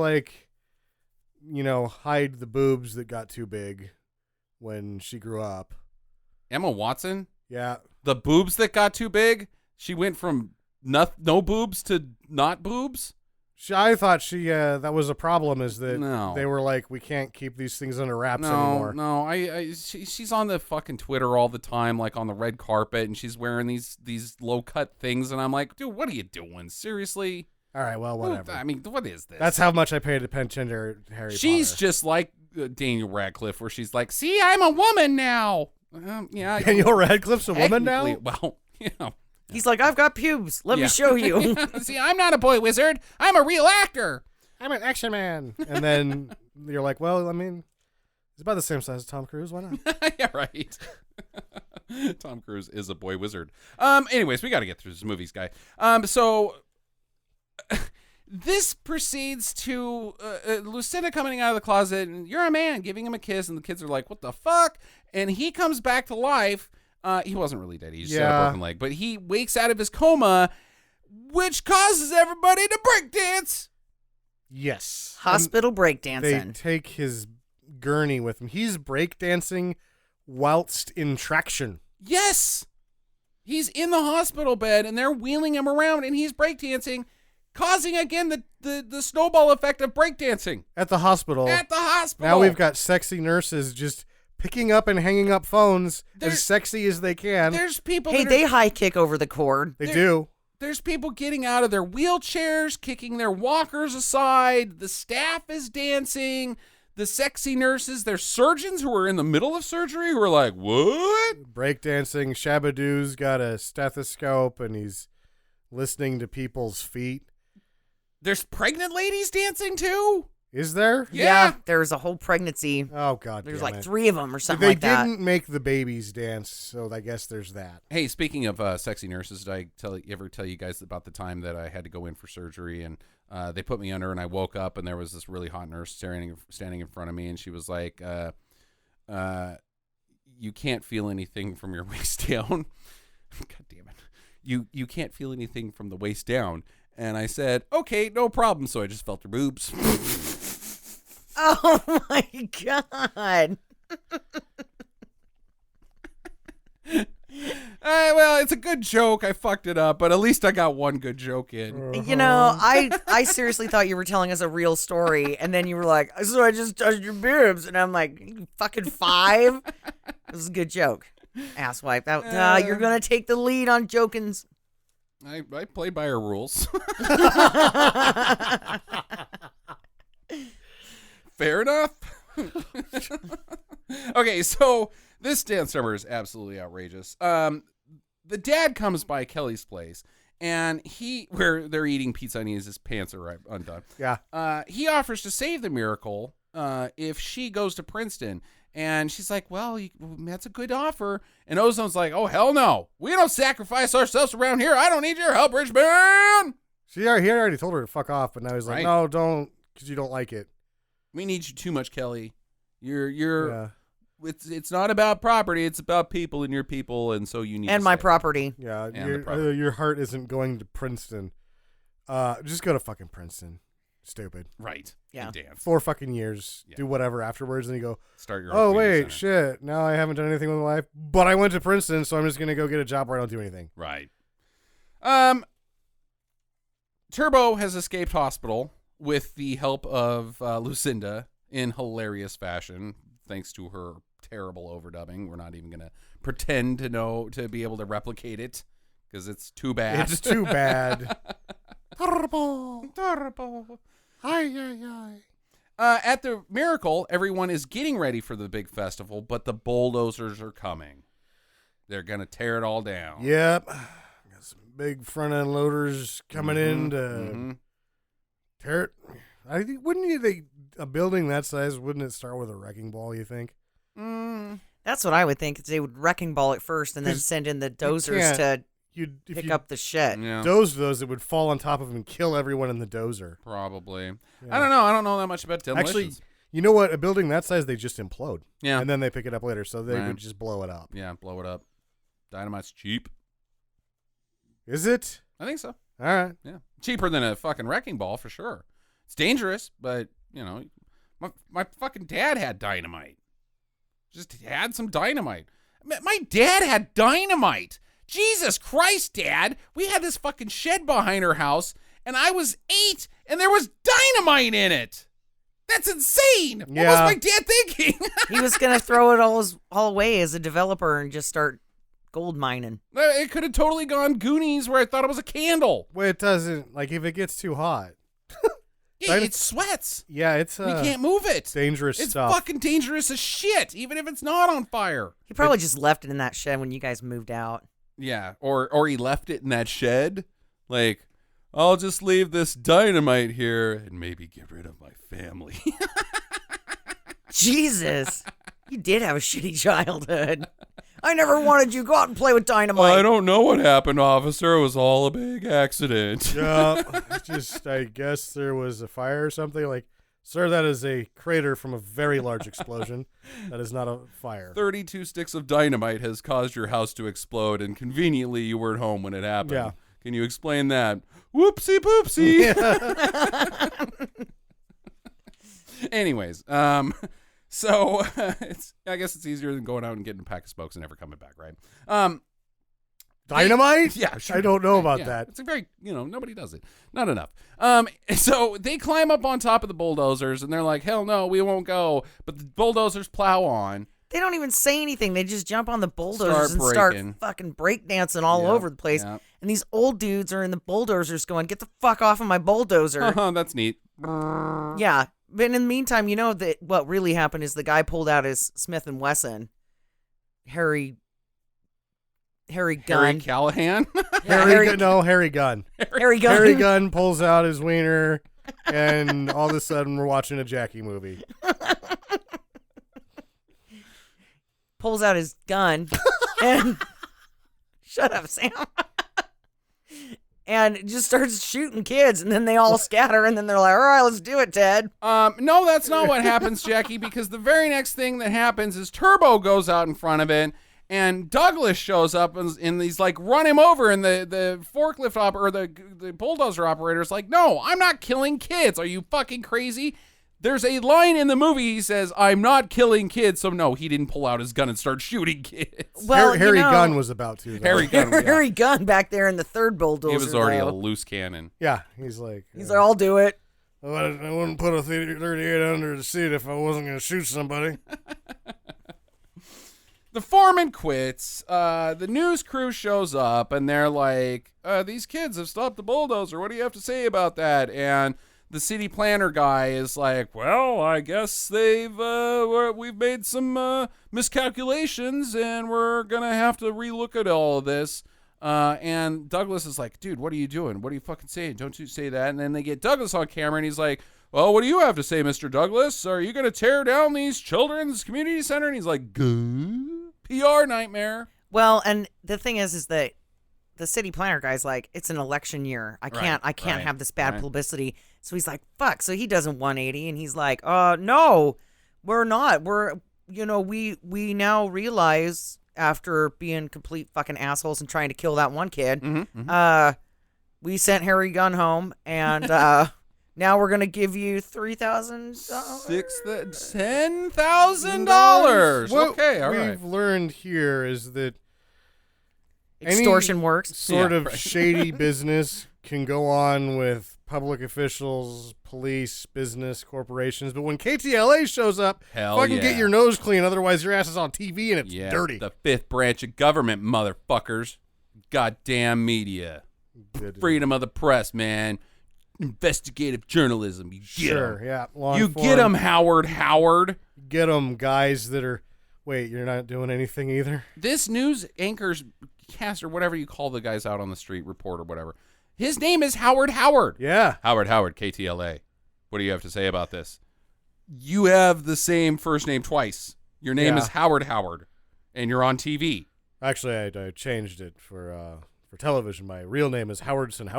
hide the boobs that got too big when she grew up. Emma Watson, Yeah. the boobs that got too big, she went from no boobs to not boobs. I thought that was a problem, is that No. they were like, we can't keep these things under wraps anymore. No, she's on the fucking Twitter all the time, like on the red carpet, and she's wearing these low cut things, and I'm like, dude, what are you doing? Seriously? All right, well, whatever. I mean, what is this? That's how much I paid attention to Harry She's Potter. just like Daniel Radcliffe, where she's like, see, I'm a woman now. Yeah, Daniel Radcliffe's a woman now? technically- Well, He's like, I've got pubes. Let Yeah. me show you. See, I'm not a boy wizard. I'm a real actor. I'm an action man. And then you're like, well, I mean, he's about the same size as Tom Cruise. Why not? Yeah, right. Tom Cruise is a boy wizard. Anyways, we got to get through this movies, guy. So this proceeds to Lucinda coming out of the closet, and you're a man, giving him a kiss, and the kids are like, what the fuck? And he comes back to life. He wasn't really dead. He just had a broken leg. But he wakes out of his coma, which causes everybody to break dance. Yes. Hospital They breakdancing. take his gurney with him. He's breakdancing whilst in traction. Yes. He's in the hospital bed, and they're wheeling him around, and he's breakdancing, causing, again, the snowball effect of breakdancing. At the hospital. At the hospital. Now we've got sexy nurses just picking up and hanging up phones There's- as sexy as they can. There's people Hey, that are- they high kick over the cord. They do. There's people getting out of their wheelchairs, kicking their walkers aside. The staff is dancing. The sexy nurses, there's surgeons who are in the middle of surgery who are like, what? Breakdancing. Shabadoo's got a stethoscope and he's listening to people's feet. There's pregnant ladies dancing too? Is there? Yeah. There's a whole pregnety. Oh, God There's damn like it. 3 of them or something They like that. didn't make the babies dance, so I guess there's that. Hey, speaking of sexy nurses, did I ever tell you guys about the time that I had to go in for surgery and they put me under and I woke up and there was this really hot nurse standing in front of me and she was like, you can't feel anything from your waist down. God damn it. You can't feel anything from the waist down. And I said, okay, no problem. So I just felt her boobs. Oh my God. Well, it's a good joke. I fucked it up, but at least I got one good joke in. You know, I seriously thought you were telling us a real story, and then you were like, so I just touched your boobs, and I'm like, you fucking 5? This is a good joke. Asswipe. You're going to take the lead on jokins. I played by her rules. Fair enough. Okay, so this dance number is absolutely outrageous. The dad comes by Kelly's place, and where they're eating pizza and his pants are undone. Yeah. He offers to save the miracle if she goes to Princeton. And she's like, well, that's a good offer. And Ozone's like, oh, hell no. We don't sacrifice ourselves around here. I don't need your help, rich man. He already told her to fuck off, but now he's like, Right. no, don't, because you don't like it. We need you too much, Kelly. It's not about property. It's about people and your people. And so you need And to my stay. property. Yeah, And the property. your heart isn't going to Princeton. Just go to fucking Princeton. Stupid. Right. Yeah. And dance. 4 fucking years. Yeah. Do whatever afterwards, and you go, Start your own oh, community wait, center. shit. Now I haven't done anything with my life, but I went to Princeton, so I'm just going to go get a job where I don't do anything. Right. Turbo has escaped hospital with the help of Lucinda in hilarious fashion, thanks to her terrible overdubbing. We're not even going to pretend to be able to replicate it because it's too bad. It's too bad. Turbo. At the Miracle, everyone is getting ready for the big festival, but the bulldozers are coming. They're going to tear it all down. Yep. Got some big front end loaders coming in to tear it. I think a building that size, wouldn't it start with a wrecking ball, you think? That's what I would think. They would wrecking ball it first and then 'Cause send in the can't- dozers to If pick you up the shit. Yeah, doze those, it would fall on top of them and kill everyone in the dozer. probably. Yeah. I don't know. I don't know that much about demolitions. Actually, you know what? A building that size, they just implode. Yeah. And then they pick it up later, so they Right. would just blow it up. Yeah, blow it up. Dynamite's cheap. Is it? I think so. All right. Yeah. Cheaper than a fucking wrecking ball for sure. It's dangerous, but, you know, my fucking dad had dynamite. Just had some dynamite. My dad had dynamite. Jesus Christ, Dad. We had this fucking shed behind our house, and I was 8, and there was dynamite in it. That's insane. Yeah. What was my dad thinking? He was going to throw it all away as a developer and just start gold mining. It could have totally gone Goonies where I thought it was a candle. Well, it doesn't. Like, if it gets too hot. Yeah, Right. it sweats. Yeah, it's We can't move it. dangerous It's stuff. fucking dangerous as shit, even if it's not on fire. He probably just left it in that shed when you guys moved out. Yeah, or he left it in that shed. Like, I'll just leave this dynamite here and maybe get rid of my family. Jesus. You did have a shitty childhood. I never wanted you to go out and play with dynamite. I don't know what happened, officer. It was all a big accident. Yeah, just I guess there was a fire or something. Like, sir, that is a crater from a very large explosion. That is not a fire. 32 sticks of dynamite has caused your house to explode, and conveniently you weren't home when it happened. Yeah. Can you explain that? Whoopsie poopsie. Anyways, so I guess it's easier than going out and getting a pack of smokes and never coming back, right? Dynamite? Yeah, sure. I don't know about Yeah, that. It's a very, nobody does it. Not enough. So they climb up on top of the bulldozers and they're like, hell no, we won't go. But the bulldozers plow on. They don't even say anything. They just jump on the bulldozers Start and start breaking. fucking breakdancing all Yep, over the place. yep. And these old dudes are in the bulldozers going, get the fuck off of my bulldozer. That's neat. Yeah. But in the meantime, you know that what really happened is the guy pulled out his Smith & Wesson. Harry Harry Gunn. Callahan. Harry Gunn. Harry Gunn. Harry Gunn. Harry Gunn pulls out his wiener, and all of a sudden we're watching a Jackie movie. Pulls out his gun and shut up, Sam. And just starts shooting kids, and then they all scatter, and then they're like, all right, let's do it, Ted. No, that's not what happens, Jackie, because the very next thing that happens is Turbo goes out in front of it, and Douglas shows up, and he's like, run him over, and the forklift the bulldozer operator's like, no, I'm not killing kids. Are you fucking crazy? There's a line in the movie, he says, I'm not killing kids, so no, he didn't pull out his gun and start shooting kids. Well, Harry you know, Gunn was about to. Though. Harry Gunn, yeah. Harry Gunn back there in the third bulldozer. He was already a though. loose cannon. Yeah, he's like, He's like, I'll do it. I wouldn't put a 38 under the seat if I wasn't going to shoot somebody. The foreman quits. The news crew shows up, and they're like, these kids have stopped the bulldozer. What do you have to say about that? And the city planner guy is like, well, I guess we've made some miscalculations, and we're going to have to relook at all of this. And Douglas is like, dude, what are you doing? What are you fucking saying? Don't you say that. And then they get Douglas on camera, and he's like, well, what do you have to say, Mr. Douglas? Are you going to tear down these children's community center? And he's like, good. PR nightmare. Well, and the thing is that the city planner guy's like, it's an election year. I can't have this bad publicity. So he's like, fuck. So he does a 180, and he's like, no, we're not. We now realize after being complete fucking assholes and trying to kill that one kid, we sent Harry Gunn home, and now we're gonna give you $3,000, $10,000. Okay, all right. right. We've learned here is that extortion works. Sort of shady business can go on with public officials, police, business, corporations, but when KTLA shows up, get your nose clean, otherwise your ass is on TV and it's dirty. The fifth branch of government, motherfuckers. Goddamn media. Freedom of the press, man. Investigative journalism. You get 'em. Yeah. You get them, Howard. Get them, guys that are... Wait, you're not doing anything either? This news anchor's cast, or whatever you call the guys out on the street, report or whatever, his name is Howard. Yeah. Howard, KTLA. What do you have to say about this? You have the same first name twice. Your name is Howard, and you're on TV. Actually, I changed it for television. My real name is Howardson.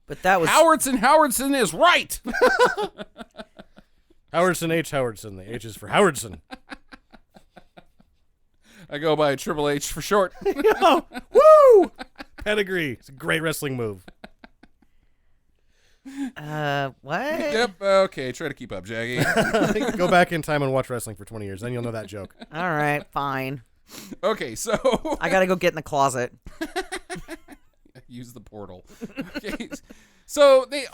But that was Howardson is right. Howardson H. Howardson. The H is for Howardson. I go by Triple H for short. Woo! Pedigree. It's a great wrestling move. What? Yep. Okay. Try to keep up, Jaggy. Go back in time and watch wrestling for 20 years. Then you'll know that joke. All right, fine. Okay, so I gotta go get in the closet. Use the portal. Okay. So they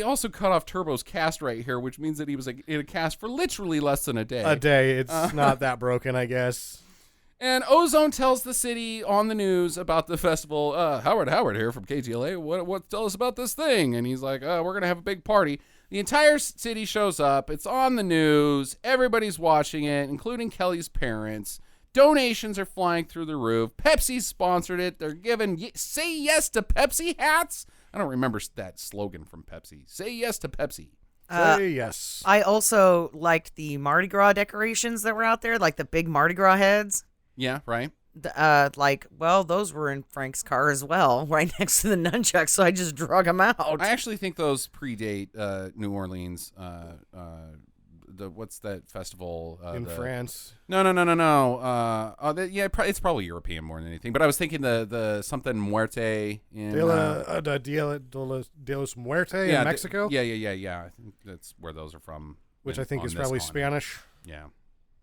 also cut off Turbo's cast right here, which means that he was in a cast for literally less than a day. It's not that broken, I guess. And Ozone tells the city on the news about the festival. Howard here from KTLA. What? Tell us about this thing. And he's like, we're gonna have a big party. The entire city shows up. It's on the news. Everybody's watching it, including Kelly's parents. Donations are flying through the roof. Pepsi sponsored it. They're giving "Say Yes to Pepsi" hats. I don't remember that slogan from Pepsi. Say yes to Pepsi. Say yes. I also liked the Mardi Gras decorations that were out there, like the big Mardi Gras heads. Yeah, right. Those were in Frank's car as well, right next to the nunchucks, so I just drug them out. I actually think those predate New Orleans. What's that festival in France? No. It's probably European more than anything. But I was thinking the something Muerte in Dia de los Muerte in Mexico. Yeah. I think that's where those are from. Which I think is probably Spanish. Yeah.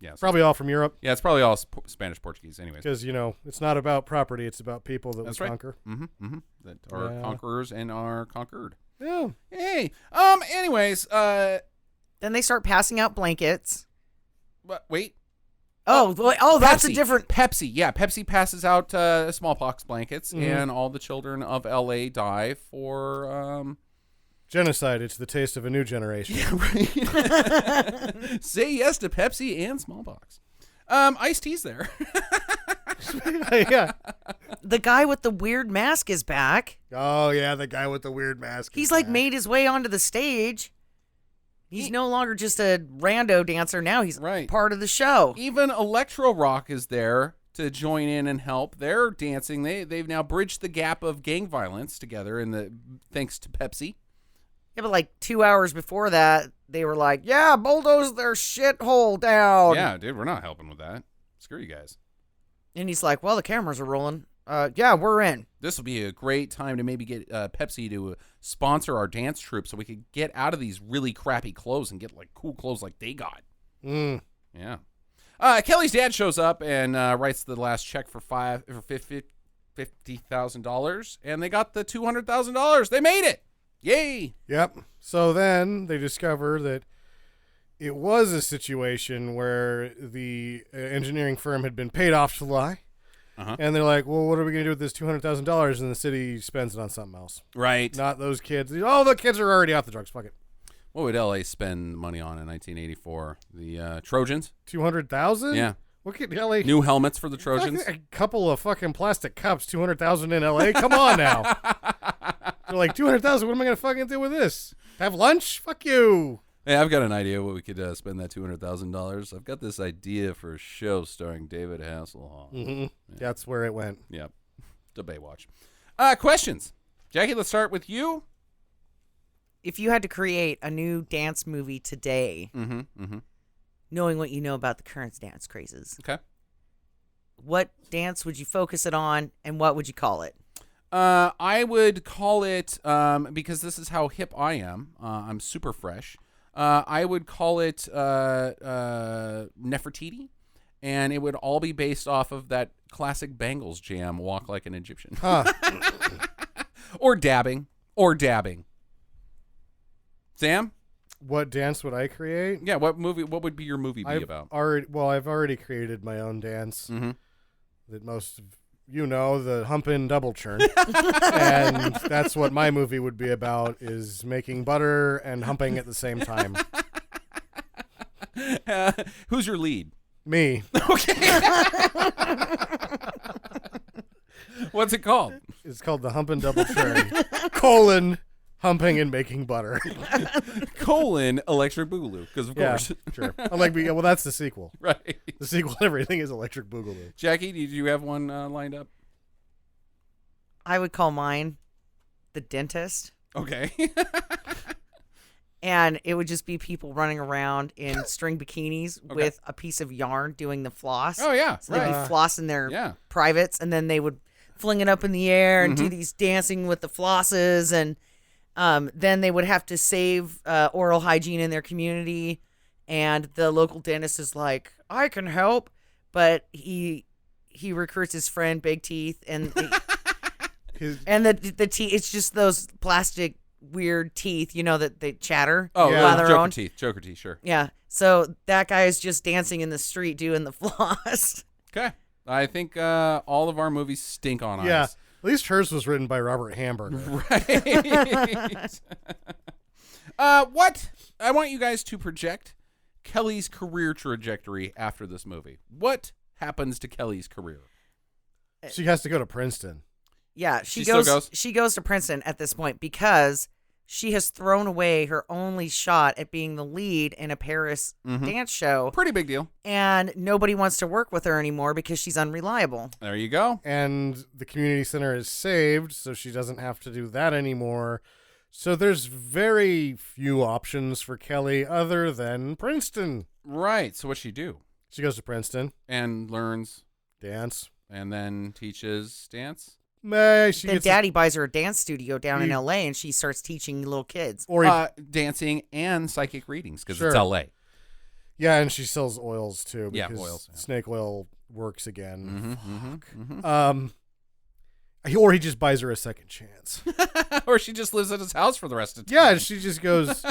So probably all from Europe. Yeah, it's probably all Spanish, Portuguese, anyways. Because it's not about property; it's about people that we conquer. Mm-hmm. That are conquerors and are conquered. Yeah. Hey. Anyways. Then they start passing out blankets. But wait. That's Pepsi. a different Pepsi. Yeah, Pepsi passes out smallpox blankets, and all the children of LA die for genocide. It's the taste of a new generation. Yeah, right. Say yes to Pepsi and smallpox. Ice-T's there. Yeah. The guy with the weird mask is back. Oh yeah, the guy with the weird mask. He's made his way onto the stage. He's no longer just a rando dancer. Now he's part of the show. Even Electro Rock is there to join in and help. They're dancing. They've now bridged the gap of gang violence together thanks to Pepsi. Yeah, but 2 hours before that, they were like, "Yeah, bulldoze their shithole down." Yeah, dude, we're not helping with that. Screw you guys. And he's like, "Well, the cameras are rolling. Yeah, we're in." This will be a great time to maybe get Pepsi to sponsor our dance troupe so we could get out of these really crappy clothes and get cool clothes like they got. Yeah. Kelly's dad shows up and writes the last check for $50,000, and they got the $200,000. They made it. Yay. Yep. So then they discover that it was a situation where the engineering firm had been paid off to lie. And they're like, well, what are we going to do with this $200,000? And the city spends it on something else. Right. Not those kids. Oh, the kids are already off the drugs. Fuck it. What would LA spend money on in 1984? The Trojans? 200,000? Yeah. Look at LA. New helmets for the Trojans? A couple of fucking plastic cups, 200,000 in LA. Come on now. They're like, 200,000. What am I going to fucking do with this? Have lunch? Fuck you. Hey, I've got an idea what we could spend that $200,000. I've got this idea for a show starring David Hasselhoff. Yeah. That's where it went. Yep. To Baywatch. Questions. Jackie, let's start with you. If you had to create a new dance movie today, knowing what you know about the current dance crazes, Okay. what dance would you focus it on, and what would you call it? I would call it, because this is how hip I am, I'm super fresh, I would call it Nefertiti, and it would all be based off of that classic Bangles jam, Walk Like an Egyptian. Or dabbing. Sam? What dance would I create? Yeah, what would be your movie be about? I've already created my own dance that most of you know, the humpin' double churn. And that's what my movie would be about, is making butter and humping at the same time. Who's your lead? Me. Okay. What's it called? It's called the humpin' double churn, humping and making butter. Electric Boogaloo, because of course. Sure. I'm like, well, that's the sequel. Right. The sequel to everything is Electric Boogaloo. Jackie, did you have one lined up? I would call mine The Dentist. Okay. And it would just be people running around in string bikinis with a piece of yarn doing the floss. Oh, yeah. So they'd be flossing their Yeah. privates, and then they would fling it up in the air and do these dancing with the flosses. And then they would have to save oral hygiene in their community. And the local dentist is like, I can help. But he recruits his friend, Big Teeth, and the teeth, it's just those plastic weird teeth, you know, that they chatter Oh, by their own. Joker teeth, sure. Yeah. So that guy is just dancing in the street doing the floss. Okay. I think all of our movies stink on eyes. Yeah. At least hers was written by Robert Hamburger. Right. What? I want you guys to project Kelly's career trajectory after this movie. What happens to Kelly's career? She has to go to Princeton. Yeah, She still goes? She goes to Princeton at this point because she has thrown away her only shot at being the lead in a Paris dance show. Pretty big deal. And nobody wants to work with her anymore because she's unreliable. There you go. And the community center is saved, so she doesn't have to do that anymore. So there's very few options for Kelly other than Princeton. Right. So what's she do? She goes to Princeton. And learns Dance. and then teaches dance? Then Daddy buys her a dance studio down in L.A. and she starts teaching little kids. Or dancing and psychic readings because Sure. it's L.A. Yeah, and she sells oils too. Yeah, Because oils, yeah. snake oil works again. Mm-hmm. Or he just buys her a second chance. Or she just lives at his house for the rest of the Yeah, time. and she just goes,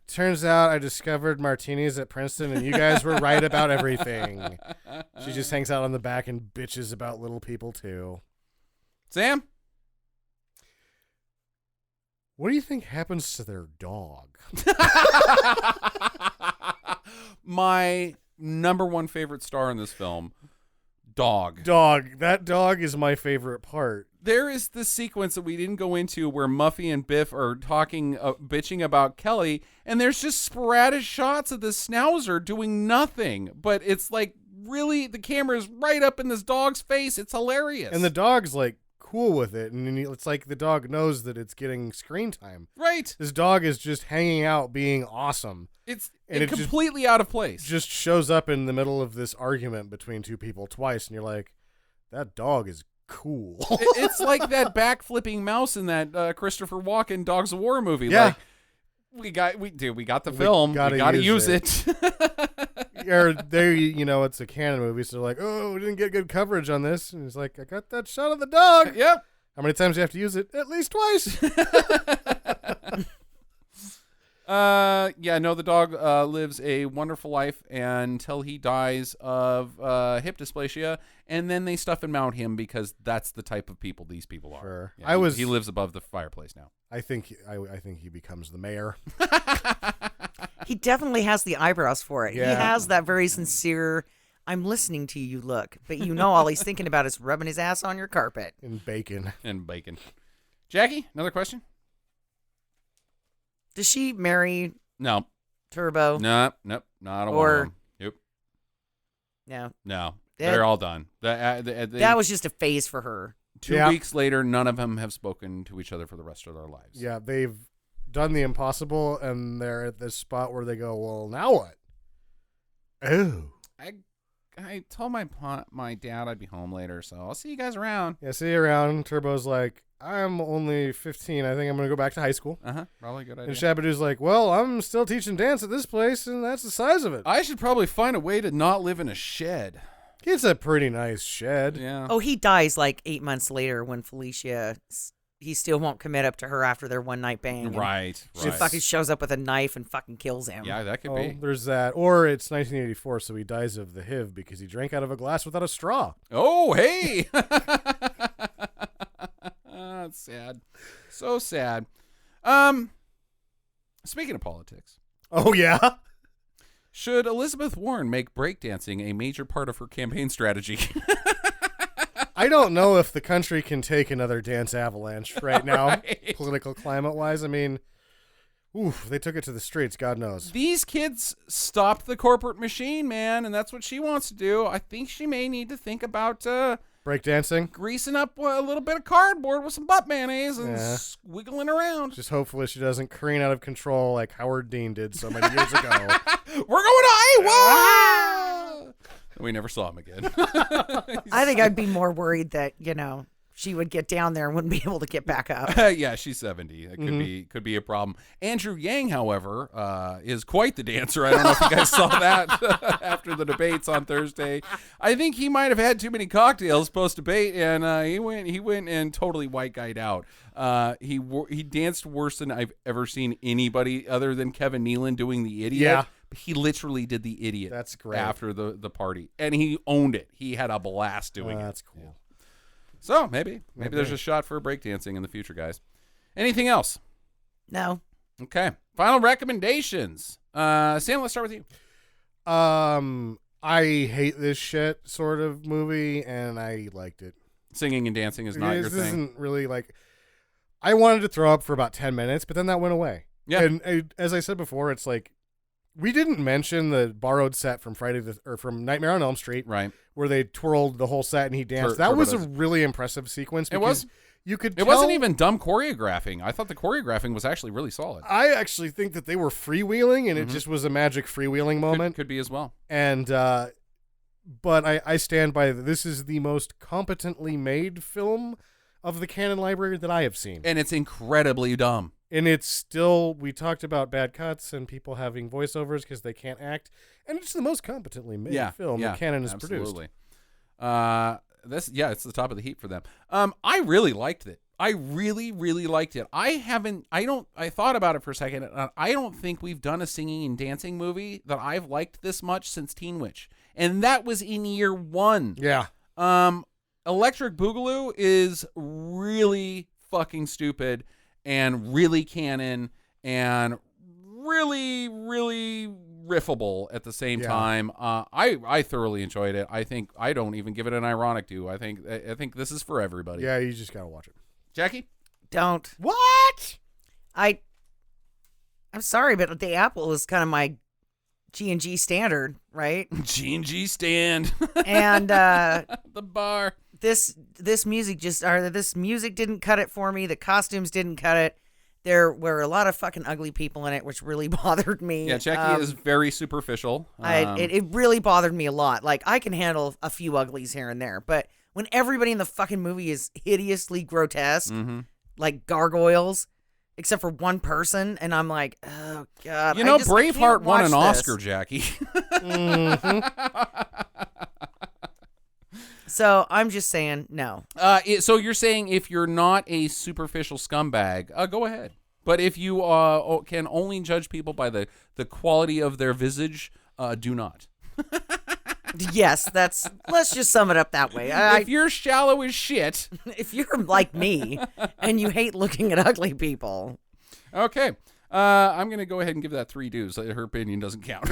turns out I discovered martinis at Princeton and you guys were right about everything. She just hangs out on the back and bitches about little people too. Sam? What do you think happens to their dog? My number one favorite star in this film, Dog. Dog. That dog is my favorite part. There is this sequence that we didn't go into where Muffy and Biff are talking, bitching about Kelly, and there's just sporadic shots of this schnauzer doing nothing. But it's like, really, the camera's right up in this dog's face. It's hilarious. And the dog's like cool with it. And it's like the dog knows that it's getting screen time. Right. This dog is just hanging out being awesome. It's And it completely out of place. Just shows up in the middle of this argument between two people twice. And you're like, that dog is cool. It's like that backflipping mouse in that Christopher Walken Dogs of War movie. Yeah. Like, we got the film. We gotta use it. Or there, it's a canon movie, so they're like, oh, we didn't get good coverage on this. And he's like, I got that shot of the dog. Yep. How many times do you have to use it? At least twice. Yeah, no, the dog lives a wonderful life until he dies of hip dysplasia, and then they stuff and mount him because that's the type of people these people are. Sure. Yeah, he lives above the fireplace now. I think he becomes the mayor. He definitely has the eyebrows for it. Yeah. He has that very sincere, I'm listening to you look. But you know all he's thinking about is rubbing his ass on your carpet. And bacon. And bacon. Jackie, another question? Does she marry No. Turbo? Nope, not a one Or- of them. Nope. No. No. That- They're all done. That was just a phase for her. 2 weeks later, none of them have spoken to each other for the rest of their lives. Yeah, they've done the impossible, and they're at this spot where they go, well, now what? Oh. I told my dad I'd be home later, so I'll see you guys around. Yeah, see you around. Turbo's like, I'm only 15. I think I'm going to go back to high school. Probably a good idea. And Shabadoo's like, well, I'm still teaching dance at this place, and that's the size of it. I should probably find a way to not live in a shed. It's a pretty nice shed. Yeah. Oh, he dies like 8 months later when Felicia, he still won't commit up to her after their one night bang. and Right. She fucking shows up with a knife and fucking kills him. Yeah, that could Oh, be. there's that. Or it's 1984, so he dies of the HIV because he drank out of a glass without a straw. Oh, hey. That's sad. So sad. Speaking of politics, Oh, yeah? should Elizabeth Warren make breakdancing a major part of her campaign strategy? I don't know if the country can take another dance avalanche right now, Right. political climate-wise. I mean, oof, they took it to the streets, God knows. These kids stopped the corporate machine, man, and that's what she wants to do. I think she may need to think about Breakdancing? greasing up a little bit of cardboard with some butt mayonnaise and Yeah. squiggling around. Just hopefully she doesn't careen out of control like Howard Dean did so many years ago. We're going to Iowa! We never saw him again. I think I'd be more worried that, she would get down there and wouldn't be able to get back up. Yeah, she's 70. It could be a problem. Andrew Yang, however, is quite the dancer. I don't know if you guys saw that after the debates on Thursday. I think he might have had too many cocktails post debate, and he went and totally white guyed out. He danced worse than I've ever seen anybody other than Kevin Nealon doing the idiot. Yeah. He literally did the idiot. That's great. After the party, and he owned it. He had a blast doing it. That's cool. Yeah. So maybe there's a shot for breakdancing in the future, guys. Anything else? No. Okay. Final recommendations. Sam, let's start with you. I hate this shit sort of movie, and I liked it. Singing and dancing is not your This thing. isn't really like. I wanted to throw up for about 10 minutes, but then that went away. Yeah. And as I said before, it's like we didn't mention the borrowed set from from Nightmare on Elm Street, Right. where they twirled the whole set and he danced. That was a Turbo does. really impressive sequence. It was. because You could. It wasn't even dumb choreographing. I thought the choreographing was actually really solid. I actually think that they were freewheeling, and it just was a magic freewheeling moment. Could be as well. And but I stand by this is the most competently made film of the Canon library that I have seen. And it's incredibly dumb. And it's still, we talked about bad cuts and people having voiceovers because they can't act, and it's the most competently made film that Canon has absolutely. produced. It's the top of the heap for them. I really liked it. I really, really liked it. I thought about it for a second. I don't think we've done a singing and dancing movie that I've liked this much since Teen Witch. And that was in year 1. Yeah. Electric Boogaloo is really fucking stupid and really canon and really, really riffable at the same time. I thoroughly enjoyed it. I think I don't even give it an ironic do. I think this is for everybody. Yeah, you just gotta watch it. Jackie? Don't. What? I'm sorry, but the Apple is kind of my G&G standard, right? G&G stand. And the bar. This music this music didn't cut it for me. The costumes didn't cut it. There were a lot of fucking ugly people in it, which really bothered me. Yeah, Jackie is very superficial. It really bothered me a lot. Like, I can handle a few uglies here and there, but when everybody in the fucking movie is hideously grotesque, like gargoyles, except for one person, and I'm like, oh god. You know, I can't Braveheart won watch an this. Oscar, Jackie. So I'm just saying no. So you're saying if you're not a superficial scumbag, go ahead. But if you can only judge people by the quality of their visage, do not. Yes, let's just sum it up that way. If you're shallow as shit. If you're like me and you hate looking at ugly people. Okay. I'm going to go ahead and give that 3 dues. Her opinion doesn't count.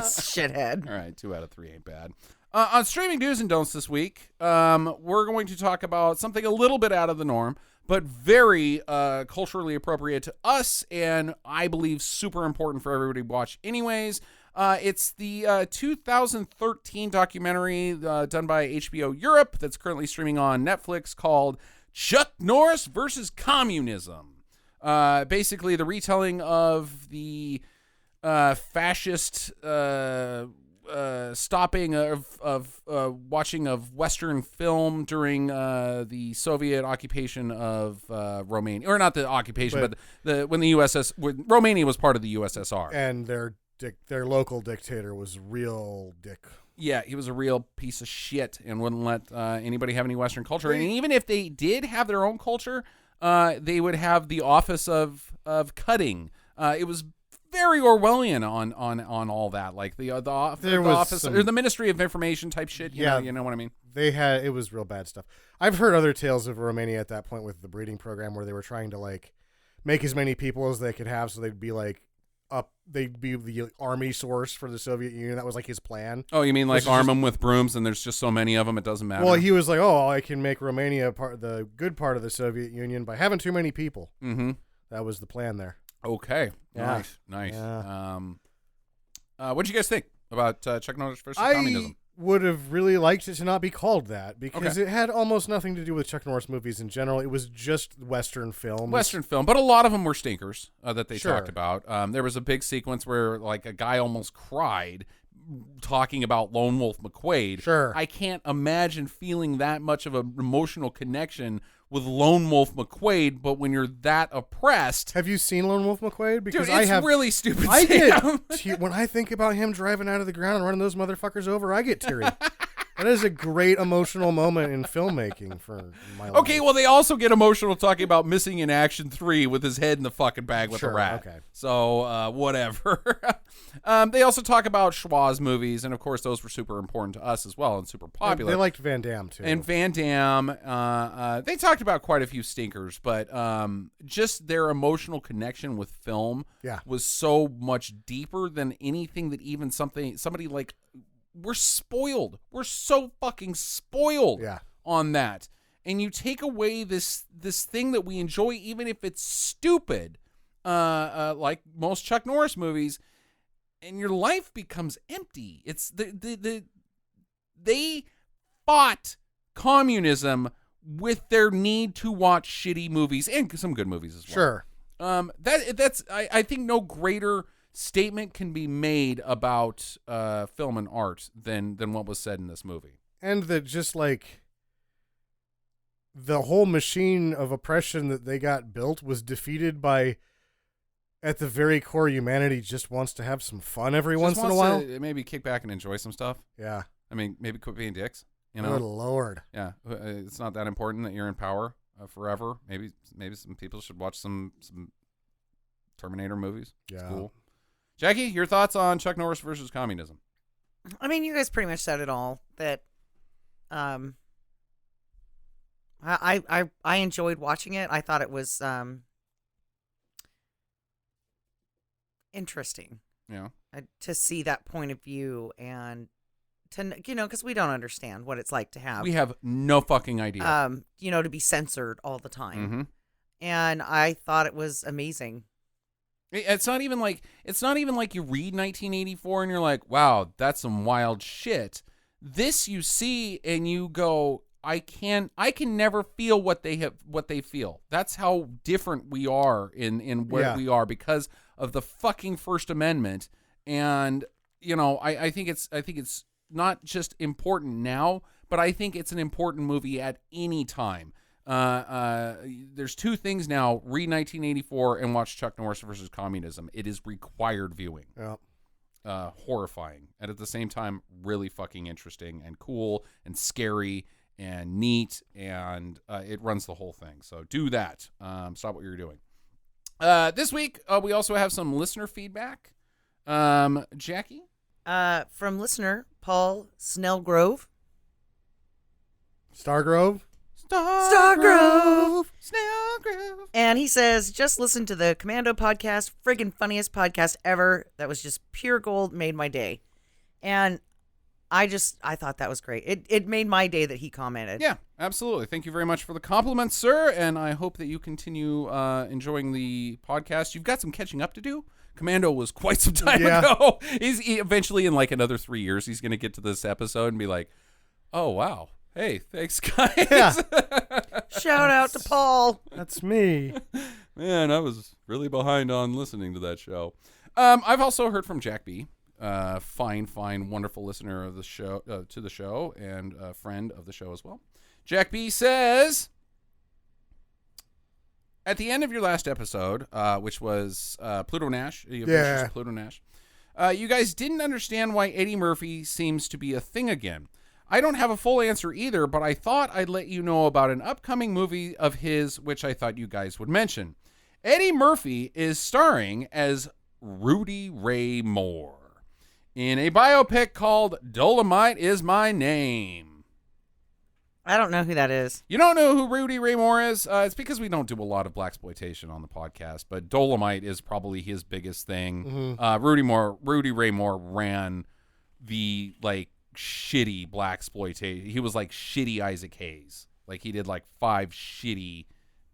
Shithead. All right, 2 out of 3 ain't bad. On streaming do's and don'ts this week, we're going to talk about something a little bit out of the norm, but very culturally appropriate to us, and I believe super important for everybody to watch anyways. It's the 2013 documentary done by HBO Europe that's currently streaming on Netflix called Chuck Norris versus Communism. Basically, the retelling of the fascist stopping of watching of Western film during the Soviet occupation of Romania, or not the occupation, but when when Romania was part of the USSR, and their local dictator was real dick. Yeah, he was a real piece of shit and wouldn't let anybody have any Western culture. And even if they did have their own culture, they would have the office of cutting. It was very Orwellian on all that, like the office or the Ministry of Information type shit. You know what I mean. It was real bad stuff. I've heard other tales of Romania at that point with the breeding program where they were trying to like make as many people as they could have, so they'd be the army source for the Soviet Union. That was like his plan. Oh, you mean like arm them with brooms and there's just so many of them it doesn't matter? Well, he was like, I can make Romania the good part of the Soviet Union by having too many people. Mm-hmm. That was the plan there. Okay. Yeah. Nice. Yeah. What did you guys think about Chuck Norris versus Communism? Would have really liked it to not be called that because it had almost nothing to do with Chuck Norris movies in general. It was just Western films. But a lot of them were stinkers that they talked about. There was a big sequence where like a guy almost cried talking about Lone Wolf McQuade. Sure. I can't imagine feeling that much of an emotional connection with Lone Wolf McQuade, but when you're that oppressed... Have you seen Lone Wolf McQuade? Because dude, it's really stupid. I get... When I think about him driving out of the ground and running those motherfuckers over, I get teary. That is a great emotional moment in filmmaking for my life. Okay, well, they also get emotional talking about Missing in Action 3 with his head in the fucking bag with a rat. Okay. So, whatever. They also talk about Schwa's movies, and of course, those were super important to us as well and super popular. They liked Van Damme, too. And Van Damme, they talked about quite a few stinkers, but just their emotional connection with film was so much deeper than anything that even somebody like... We're spoiled. We're so fucking spoiled on that. And you take away this thing that we enjoy, even if it's stupid, like most Chuck Norris movies, and your life becomes empty. It's they fought communism with their need to watch shitty movies and some good movies as well. Sure. I think no greater statement can be made about film and art than what was said in this movie. And that just like the whole machine of oppression that they got built was defeated by, at the very core, humanity just wants to have some fun every once in a while. Maybe kick back and enjoy some stuff. Yeah. I mean, maybe quit being dicks. You know? Good Lord. Yeah. It's not that important that you're in power forever. Maybe some people should watch some Terminator movies. Yeah. It's cool. Jackie, your thoughts on Chuck Norris versus communism? I mean, you guys pretty much said it all. That, I enjoyed watching it. I thought it was interesting. Yeah. To see that point of view and to because we don't understand what it's like to have. We have no fucking idea. To be censored all the time, and I thought it was amazing. It's not even like you read 1984 and you're like, wow, that's some wild shit. This you see and you go, I can never feel what they feel. That's how different we are in where we are because of the fucking First Amendment. And I think it's not just important now, but I think it's an important movie at any time. There's two things now: read 1984 and watch Chuck Norris versus Communism. It is required viewing. Yeah. Horrifying, and at the same time, really fucking interesting and cool and scary and neat, and it runs the whole thing. So do that. Stop what you're doing. This week, we also have some listener feedback. Jackie? From listener Paul Snellgrove. Stargrove. Stargrove. Snellgrove. And he says, just listen to the Commando podcast, friggin' funniest podcast ever. That was just pure gold, made my day. And I thought that was great. It made my day that he commented. Yeah, absolutely. Thank you very much for the compliments, sir. And I hope that you continue enjoying the podcast. You've got some catching up to do. Commando was quite some time ago. He eventually, in like another 3 years, he's going to get to this episode and be like, oh, wow. Hey, thanks, guys. Yeah. Shout out to Paul. That's me. Man, I was really behind on listening to that show. I've also heard from Jack B. Fine, wonderful listener of the show, to the show, and a friend of the show as well. Jack B says, at the end of your last episode, which was Pluto Nash, versus Pluto Nash, you guys didn't understand why Eddie Murphy seems to be a thing again. I don't have a full answer either, but I thought I'd let you know about an upcoming movie of his, which I thought you guys would mention. Eddie Murphy is starring as Rudy Ray Moore in a biopic called Dolomite Is My Name. I don't know who that is. You don't know who Rudy Ray Moore is? It's because we don't do a lot of blaxploitation on the podcast, but Dolomite is probably his biggest thing. Mm-hmm. Rudy Ray Moore ran the shitty blaxploitation. He was like shitty Isaac Hayes. Like he did like 5 shitty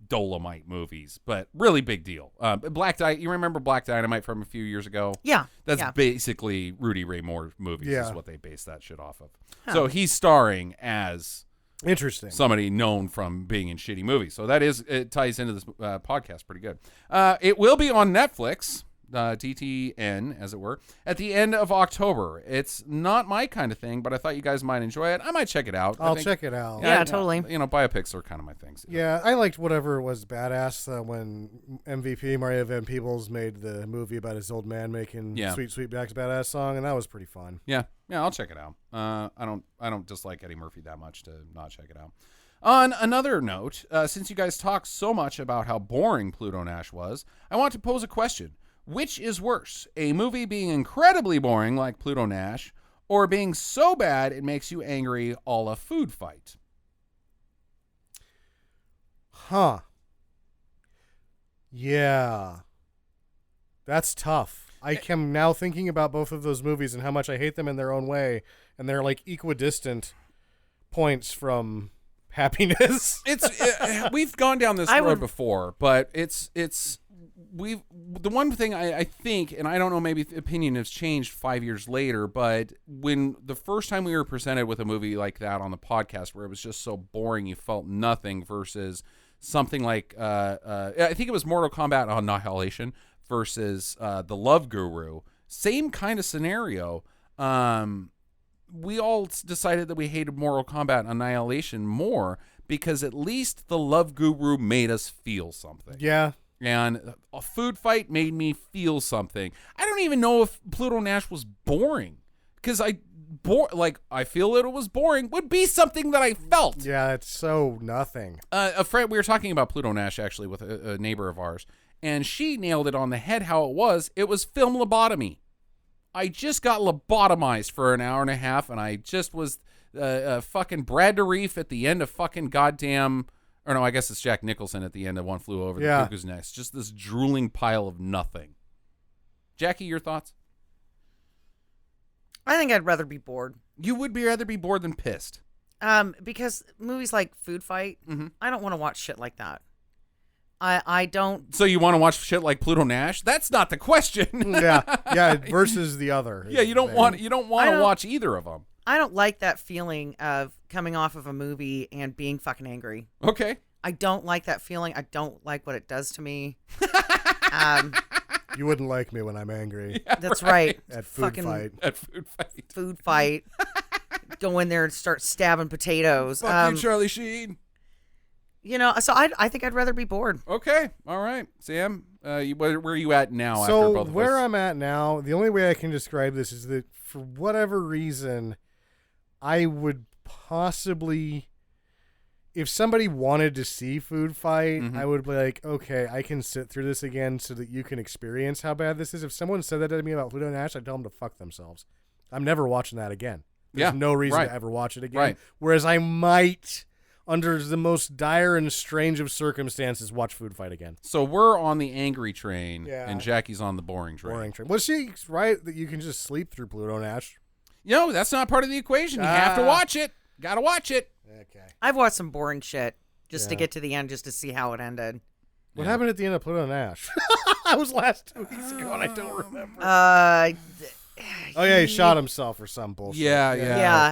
Dolomite movies, but really big deal. You remember Black Dynamite from a few years ago? Yeah. That's basically Rudy Ray Moore movies is what they base that shit off of. Huh. So he's starring as Interesting. somebody known from being in shitty movies. So it ties into this podcast pretty good. It will be on Netflix, TTN, as it were, at the end of October. It's not my kind of thing, but I thought you guys might enjoy it. I might check it out. I'll check it out. Yeah, totally. Biopics are kind of my things. Yeah, I liked whatever was badass when MVP Mario Van Peebles made the movie about his old man making Sweet Sweetback's badass song, and that was pretty fun. Yeah, I'll check it out. I don't dislike Eddie Murphy that much to not check it out. On another note, since you guys talked so much about how boring Pluto Nash was, I want to pose a question. Which is worse, a movie being incredibly boring like Pluto Nash, or being so bad it makes you angry a la Food Fight? Huh. Yeah. That's tough. I am now thinking about both of those movies and how much I hate them in their own way, and they're like equidistant points from happiness. We've gone down this road before, but the one thing I think, and I don't know, maybe the opinion has changed 5 years later, but when the first time we were presented with a movie like that on the podcast where it was just so boring you felt nothing versus something like I think it was Mortal Kombat Annihilation versus The Love Guru, same kind of scenario. We all decided that we hated Mortal Kombat Annihilation more because at least The Love Guru made us feel something. Yeah. And a Food Fight made me feel something. I don't even know if Pluto Nash was boring, because I feel that it was boring would be something that I felt. Yeah, it's so nothing. A friend, we were talking about Pluto Nash actually with a neighbor of ours, and she nailed it on the head how it was. It was film lobotomy. I just got lobotomized for an hour and a half, and I just was fucking Brad DeReef at the end of fucking goddamn. Or no, I guess it's Jack Nicholson at the end of One Flew Over the Cuckoo's Nest. Just this drooling pile of nothing. Jackie, your thoughts? I think I'd rather be bored. You would rather be bored than pissed. Because movies like Food Fight, I don't want to watch shit like that. I don't. So you want to watch shit like Pluto Nash? That's not the question. yeah, versus the other. Yeah, you don't want to watch either of them. I don't like that feeling of coming off of a movie and being fucking angry. Okay. I don't like that feeling. I don't like what it does to me. You wouldn't like me when I'm angry. Yeah, that's right. At Food Fight. At Food Fight. Food Fight. Go in there and start stabbing potatoes. Fuck you, Charlie Sheen. So I think I'd rather be bored. Okay. All right. Sam, where are you at now? So after both of where us? I'm at now, the only way I can describe this is that for whatever reason, I would possibly if somebody wanted to see food fight, Mhm. I would be like, okay, I can sit through this again so that you can experience how bad this is. If someone said that to me about Pluto Nash, I'd tell them to fuck themselves. I'm never watching that again. There's Yeah, no reason right. to ever watch it again. Right. Whereas I might, under the most dire and strange of circumstances, watch food fight again. So we're on the angry train, Yeah. and Jackie's on the boring train. Boring train. Well, she's right that you can just sleep through Pluto Nash. No, that's not part of the equation. You have to watch it. Gotta watch it. Okay. I've watched some boring shit just to Yeah. get to the end, just to see how it ended. What Yeah. happened at the end of Pluto Nash? That was last 2 weeks ago, and I don't remember. Oh yeah, he shot himself or some bullshit. Yeah,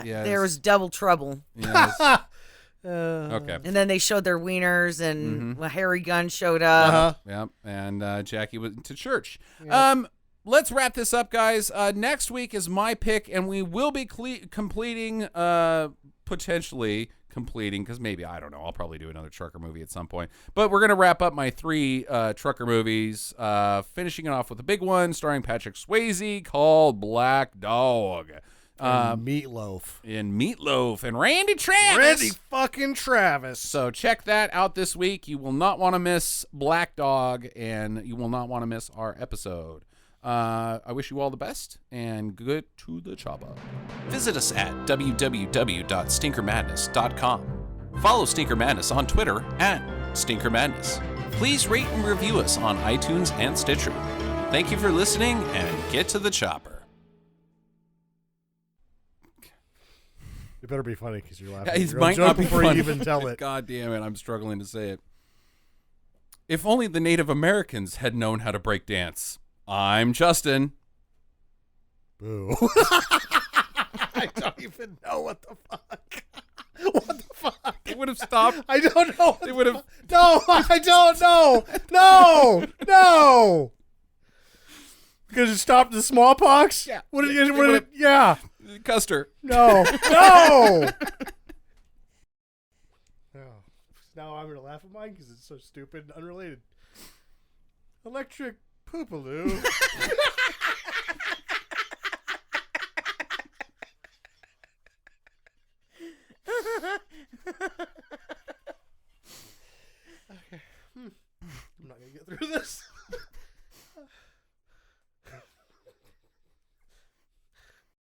yes. there was double trouble. Yes. Okay. And then they showed their wieners, and Harry Gunn showed up. Yep. And Jackie went to church. Let's wrap this up, guys. Next week is my pick, and we will be potentially completing, because maybe, I don't know, I'll probably do another trucker movie at some point. But we're going to wrap up my 3 trucker movies, finishing it off with a big one starring Patrick Swayze called Black Dog. Meatloaf. In Meatloaf and Randy Travis. Randy fucking Travis. So check that out this week. You will not want to miss Black Dog, and you will not want to miss our episode. I wish you all the best, and good to the chopper. Visit us at www.stinkermadness.com. Follow Stinker Madness on Twitter @StinkerMadness. Please rate and review us on iTunes and Stitcher. Thank you for listening, and get to the chopper. It better be funny because you're laughing. It You're might joke not be before funny. you even tell it. God damn it, I'm struggling to say it. If only the Native Americans had known how to break dance. I'm Justin. Boo. I don't even know what the fuck. What the fuck? They would have stopped. I don't know. They would have. No, I don't know. No. Because it stopped the smallpox? Yeah. What did They it? would've- Yeah. Custer. No. Now I'm going to laugh at mine because it's so stupid and unrelated. Electric Poogaloo. Okay. I'm not going to get through this.